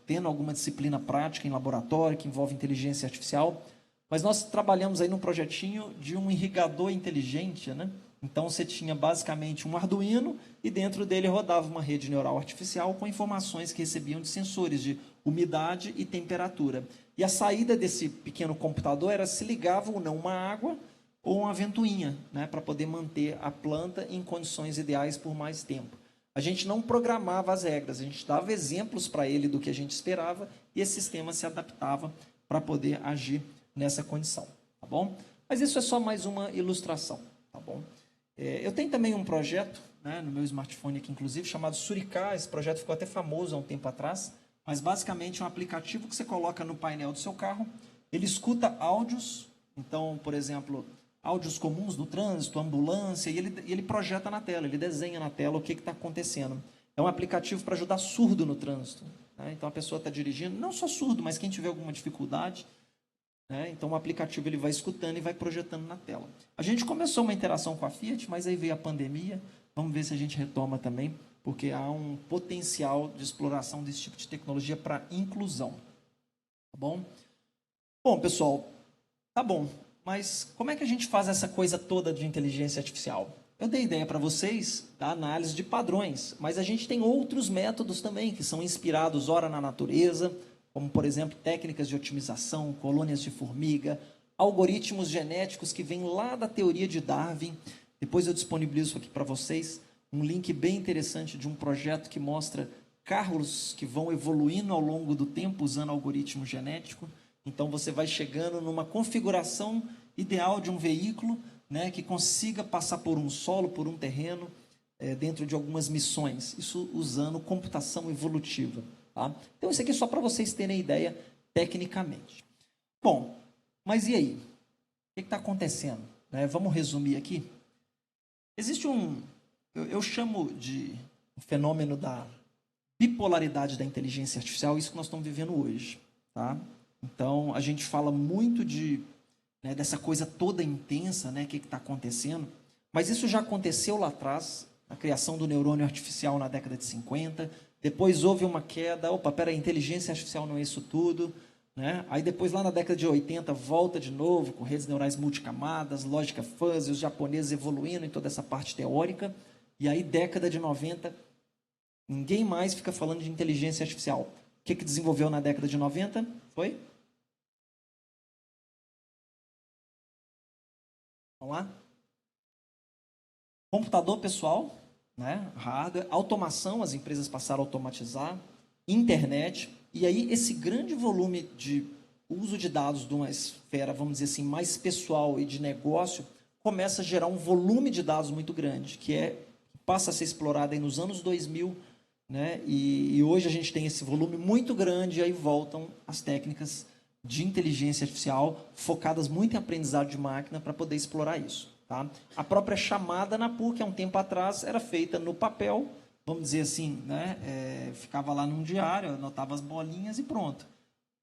tendo alguma disciplina prática em laboratório que envolve inteligência artificial. Mas nós trabalhamos aí num projetinho de um irrigador inteligente, né? Então, você tinha basicamente um Arduino e dentro dele rodava uma rede neural artificial com informações que recebiam de sensores de umidade e temperatura. E a saída desse pequeno computador era se ligava ou não uma água ou uma ventoinha, né, para poder manter a planta em condições ideais por mais tempo. A gente não programava as regras, a gente dava exemplos para ele do que a gente esperava e esse sistema se adaptava para poder agir nessa condição, tá bom? Mas isso é só mais uma ilustração, tá bom? Eu tenho também um projeto, né, no meu smartphone aqui, inclusive, chamado Suricá. Esse projeto ficou até famoso há um tempo atrás, mas basicamente é um aplicativo que você coloca no painel do seu carro, ele escuta áudios, então, por exemplo, áudios comuns do trânsito, ambulância, e ele projeta na tela, ele desenha na tela o que está acontecendo. É um aplicativo para ajudar surdo no trânsito, né? Então, a pessoa está dirigindo, não só surdo, mas quem tiver alguma dificuldade, né? Então, o aplicativo ele vai escutando e vai projetando na tela. A gente começou uma interação com a Fiat, mas aí veio a pandemia, vamos ver se a gente retoma também, porque há um potencial de exploração desse tipo de tecnologia para inclusão. Tá bom? Bom, pessoal, tá bom. Mas como é que a gente faz essa coisa toda de inteligência artificial? Eu dei ideia para vocês da análise de padrões, mas a gente tem outros métodos também que são inspirados, ora na natureza, como, por exemplo, técnicas de otimização, colônias de formiga, algoritmos genéticos que vêm lá da teoria de Darwin. Depois eu disponibilizo aqui para vocês um link bem interessante de um projeto que mostra carros que vão evoluindo ao longo do tempo usando algoritmo genético. Então, você vai chegando numa configuração ideal de um veículo, né, que consiga passar por um solo, por um terreno, dentro de algumas missões. Isso usando computação evolutiva. Tá? Então, isso aqui é só para vocês terem ideia tecnicamente. Bom, mas e aí? O que está acontecendo? Vamos resumir aqui. Existe eu chamo de fenômeno da bipolaridade da inteligência artificial, isso que nós estamos vivendo hoje. Tá? Então, a gente fala muito dessa coisa toda intensa, né, que está acontecendo, mas isso já aconteceu lá atrás, a criação do neurônio artificial na década de 50, depois houve uma queda, a inteligência artificial não é isso tudo, né? Aí depois, lá na década de 80, volta de novo com redes neurais multicamadas, lógica fuzzy, os japoneses evoluindo em toda essa parte teórica, e aí década de 90, ninguém mais fica falando de inteligência artificial. O que desenvolveu na década de 90? Foi? Vamos lá? Computador pessoal, né? Hardware, automação, as empresas passaram a automatizar, internet, e aí esse grande volume de uso de dados de uma esfera, vamos dizer assim, mais pessoal e de negócio, começa a gerar um volume de dados muito grande, que passa a ser explorado aí nos anos 2000, né? E hoje a gente tem esse volume muito grande, e aí voltam as técnicas de inteligência artificial focadas muito em aprendizado de máquina para poder explorar isso. Tá? A própria chamada na PUC, há um tempo atrás, era feita no papel, vamos dizer assim, né? Ficava lá num diário, anotava as bolinhas e pronto.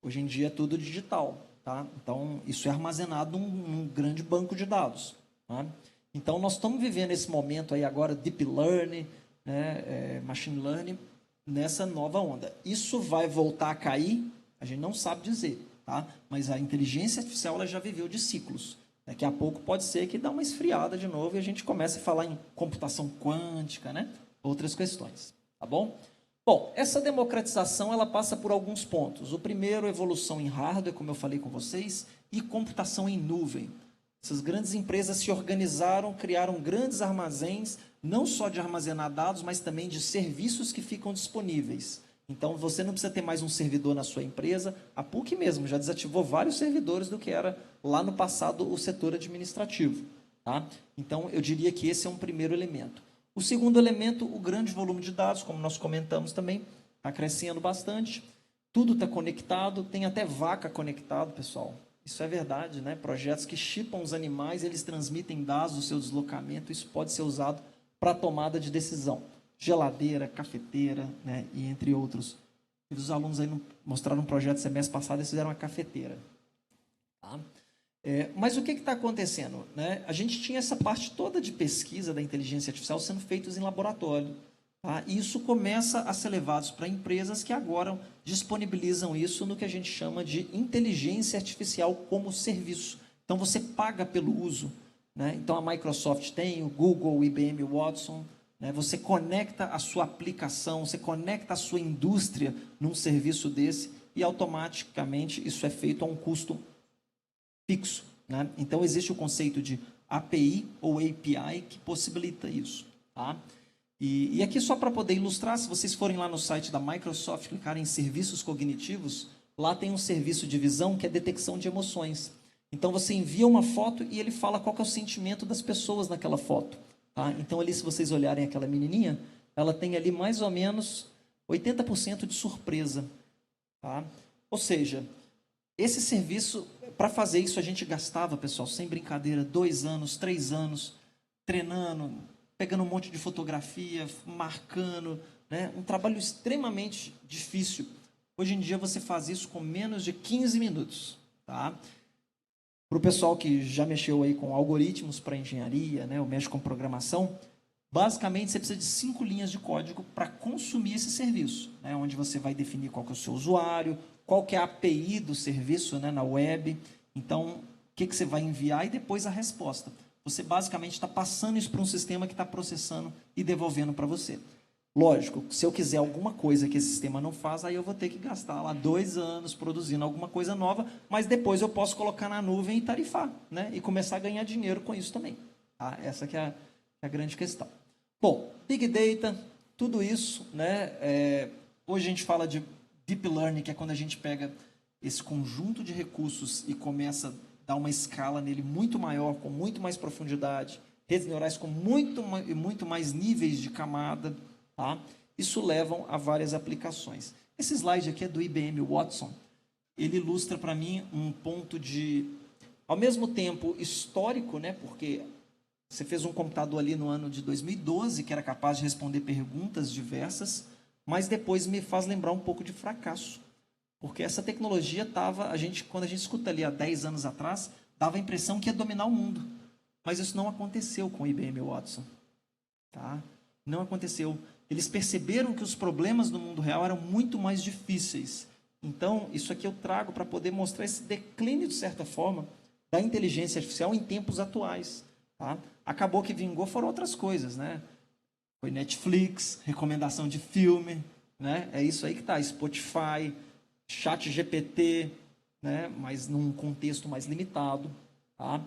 Hoje em dia é tudo digital. Tá? Então, isso é armazenado num grande banco de dados. Tá? Então, nós estamos vivendo esse momento aí agora, Deep Learning, né? Machine Learning, nessa nova onda. Isso vai voltar a cair? A gente não sabe dizer. Tá? Mas a inteligência artificial ela já viveu de ciclos. Daqui a pouco pode ser que dá uma esfriada de novo e a gente comece a falar em computação quântica, né? Outras questões. Tá bom? Bom, essa democratização ela passa por alguns pontos. O primeiro, evolução em hardware, como eu falei com vocês, e computação em nuvem. Essas grandes empresas se organizaram, criaram grandes armazéns, não só de armazenar dados, mas também de serviços que ficam disponíveis. Então, você não precisa ter mais um servidor na sua empresa. A PUC mesmo já desativou vários servidores do que era lá no passado o setor administrativo. Tá? Então, eu diria que esse é um primeiro elemento. O segundo elemento, o grande volume de dados, como nós comentamos também, está crescendo bastante. Tudo está conectado, tem até vaca conectado, pessoal. Isso é verdade, né? Projetos que chipam os animais, eles transmitem dados do seu deslocamento, isso pode ser usado para tomada de decisão. Geladeira, cafeteira, né, e entre outros. E os alunos aí mostraram um projeto semestre passado, eles fizeram uma cafeteira. Tá? Mas o que está acontecendo? Né? A gente tinha essa parte toda de pesquisa da inteligência artificial sendo feitos em laboratório. Tá? E isso começa a ser levado para empresas que agora disponibilizam isso no que a gente chama de inteligência artificial como serviço. Então, você paga pelo uso. Né? Então, a Microsoft tem, o Google, o IBM, o Watson. Né? Você conecta a sua aplicação, você conecta a sua indústria num serviço desse e, automaticamente, isso é feito a um custo fixo. Né? Então, existe o conceito de API ou API que possibilita isso. Tá? E aqui, só para poder ilustrar, se vocês forem lá no site da Microsoft, clicarem em serviços cognitivos, lá tem um serviço de visão que é detecção de emoções. Então, você envia uma foto e ele fala qual que é o sentimento das pessoas naquela foto. Tá? Então, ali, se vocês olharem aquela menininha, ela tem ali mais ou menos 80% de surpresa. Tá? Ou seja, esse serviço, para fazer isso, a gente gastava, pessoal, sem brincadeira, 2 anos, 3 anos, treinando, pegando um monte de fotografia, marcando, né? Um trabalho extremamente difícil. Hoje em dia, você faz isso com menos de 15 minutos. Tá? Para o pessoal que já mexeu aí com algoritmos para engenharia, né, ou mexe com programação, basicamente você precisa de 5 linhas de código para consumir esse serviço, né, onde você vai definir qual que é o seu usuário, qual que é a API do serviço, né, na web, então o que você vai enviar e depois a resposta. Você basicamente está passando isso para um sistema que está processando e devolvendo para você. Lógico, se eu quiser alguma coisa que esse sistema não faz, aí eu vou ter que gastar lá 2 anos produzindo alguma coisa nova, mas depois eu posso colocar na nuvem e tarifar, né? E começar a ganhar dinheiro com isso também. Tá? Essa que é a grande questão. Bom, Big Data, tudo isso, né? Hoje a gente fala de Deep Learning, que é quando a gente pega esse conjunto de recursos e começa a dar uma escala nele muito maior, com muito mais profundidade, redes neurais com muito mais níveis de camada. Tá? Isso leva a várias aplicações. Esse slide aqui é do IBM Watson. Ele ilustra para mim um ponto de, ao mesmo tempo, histórico, né? Porque você fez um computador ali no ano de 2012 que era capaz de responder perguntas diversas, mas depois me faz lembrar um pouco de fracasso. Porque essa tecnologia estava, quando a gente escuta ali há 10 anos atrás, dava a impressão que ia dominar o mundo. Mas isso não aconteceu com o IBM Watson. Tá? Não aconteceu. Eles perceberam que os problemas do mundo real eram muito mais difíceis. Então, isso aqui eu trago para poder mostrar esse declínio, de certa forma, da inteligência artificial em tempos atuais. Tá? Acabou que vingou foram outras coisas. Né? Foi Netflix, recomendação de filme, né? É isso aí que está, Spotify, ChatGPT, né? Mas num contexto mais limitado. Tá?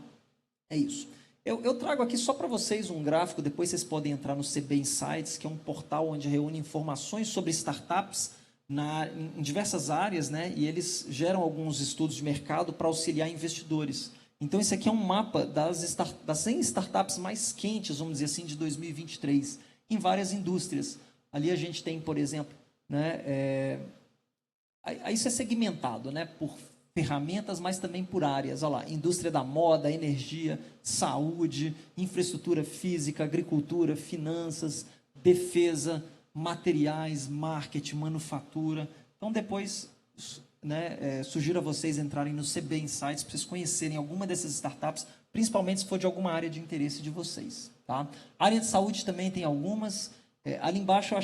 É isso. Eu trago aqui só para vocês um gráfico, depois vocês podem entrar no CB Insights, que é um portal onde reúne informações sobre startups em diversas áreas, né? E eles geram alguns estudos de mercado para auxiliar investidores. Então, esse aqui é um mapa das 100 startups mais quentes, vamos dizer assim, de 2023, em várias indústrias. Ali a gente tem, por exemplo, né, isso é segmentado, né, por ferramentas, mas também por áreas. Olha lá, indústria da moda, energia, saúde, infraestrutura física, agricultura, finanças, defesa, materiais, marketing, manufatura. Então, depois, né, sugiro a vocês entrarem no CB Insights para vocês conhecerem alguma dessas startups, principalmente se for de alguma área de interesse de vocês. Tá? A área de saúde também tem algumas. Ali embaixo eu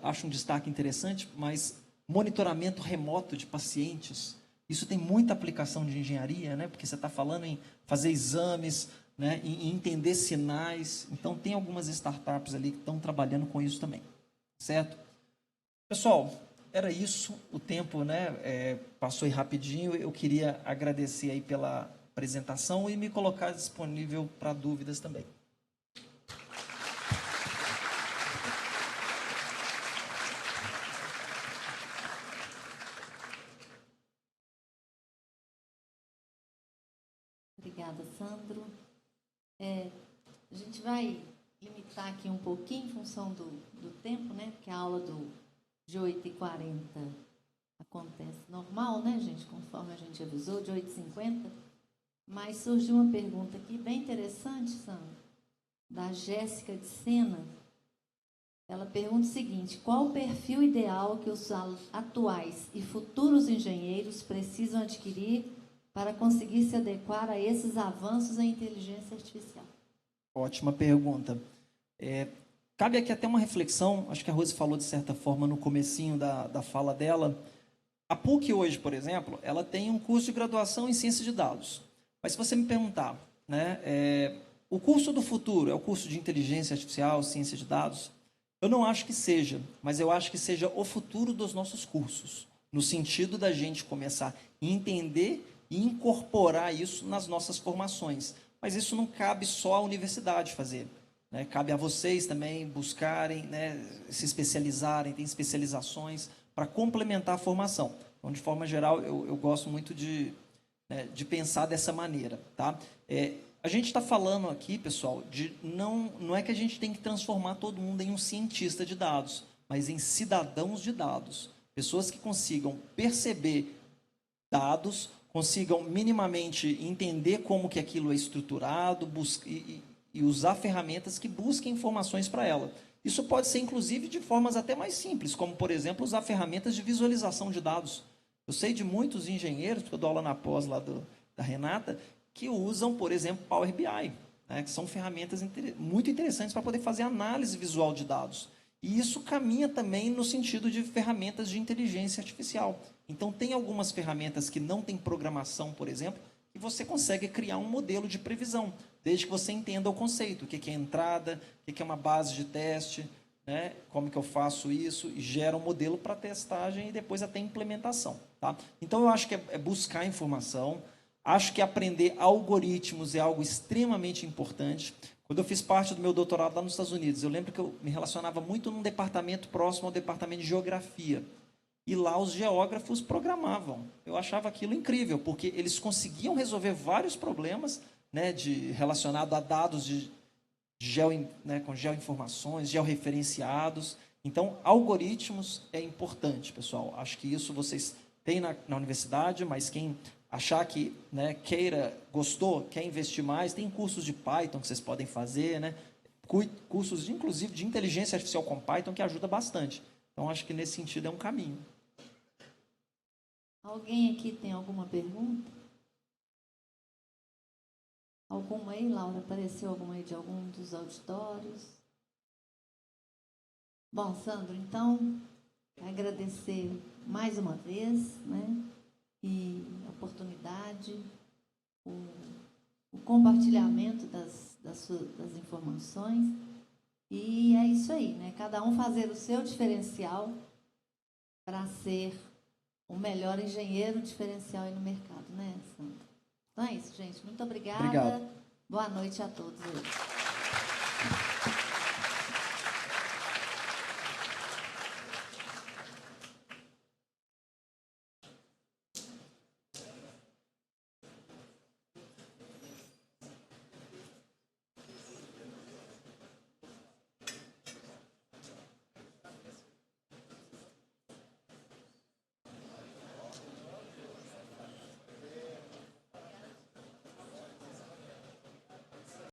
acho um destaque interessante, mas monitoramento remoto de pacientes. Isso tem muita aplicação de engenharia, né? Porque você está falando em fazer exames, né? Em entender sinais. Então, tem algumas startups ali que estão trabalhando com isso também. Certo? Pessoal, era isso. O tempo, né, passou aí rapidinho. Eu queria agradecer aí pela apresentação e me colocar disponível para dúvidas também. Obrigada, Sandro. A gente vai limitar aqui um pouquinho em função do tempo, né? Porque a aula de 8h40 acontece normal, né, gente? Conforme a gente avisou, de 8h50. Mas surgiu uma pergunta aqui bem interessante, Sandro, da Jéssica de Sena. Ela pergunta o seguinte: qual o perfil ideal que os atuais e futuros engenheiros precisam adquirir para conseguir se adequar a esses avanços em inteligência artificial? Ótima pergunta. Cabe aqui até uma reflexão, acho que a Rose falou de certa forma no comecinho da fala dela. A PUC hoje, por exemplo, ela tem um curso de graduação em ciência de dados. Mas se você me perguntar, né, o curso do futuro é o curso de inteligência artificial, ciência de dados? Eu não acho que seja, mas eu acho que seja o futuro dos nossos cursos, no sentido da gente começar a entender e incorporar isso nas nossas formações. Mas isso não cabe só à universidade fazer, né? Cabe a vocês também buscarem, né, se especializarem, tem especializações para complementar a formação. Então, de forma geral, eu gosto muito de pensar dessa maneira. Tá? A gente está falando aqui, pessoal, não é que a gente tem que transformar todo mundo em um cientista de dados, mas em cidadãos de dados. Pessoas que consigam perceber dados, consigam minimamente entender como que aquilo é estruturado e usar ferramentas que busquem informações para ela. Isso pode ser, inclusive, de formas até mais simples, como, por exemplo, usar ferramentas de visualização de dados. Eu sei de muitos engenheiros, porque eu dou aula na pós lá da Renata, que usam, por exemplo, Power BI, né, que são ferramentas muito interessantes para poder fazer análise visual de dados. E isso caminha também no sentido de ferramentas de inteligência artificial. Então, tem algumas ferramentas que não têm programação, por exemplo, que você consegue criar um modelo de previsão, desde que você entenda o conceito, o que é entrada, o que é uma base de teste, né, como que eu faço isso, e gera um modelo para testagem e depois até implementação. Tá? Então, eu acho que é buscar informação, acho que aprender algoritmos é algo extremamente importante. Quando eu fiz parte do meu doutorado lá nos Estados Unidos, eu lembro que eu me relacionava muito num departamento próximo ao departamento de geografia. E lá os geógrafos programavam. Eu achava aquilo incrível, porque eles conseguiam resolver vários problemas, né, relacionados a dados com geoinformações, georreferenciados. Então, algoritmos é importante, pessoal. Acho que isso vocês têm na universidade, mas quem achar que, né, gostou, quer investir mais, tem cursos de Python que vocês podem fazer, né? Cursos, inclusive, de inteligência artificial com Python, que ajuda bastante. Então, acho que nesse sentido é um caminho. Alguém aqui tem alguma pergunta? Alguma aí, Laura? Apareceu alguma aí de algum dos auditórios? Bom, Sandro, então, agradecer mais uma vez, né? E a oportunidade, o compartilhamento das informações. E é isso aí, né? Cada um fazer o seu diferencial para ser o melhor engenheiro diferencial aí no mercado, né, Sandra? Então é isso, gente. Muito obrigada. Obrigado. Boa noite a todos aí.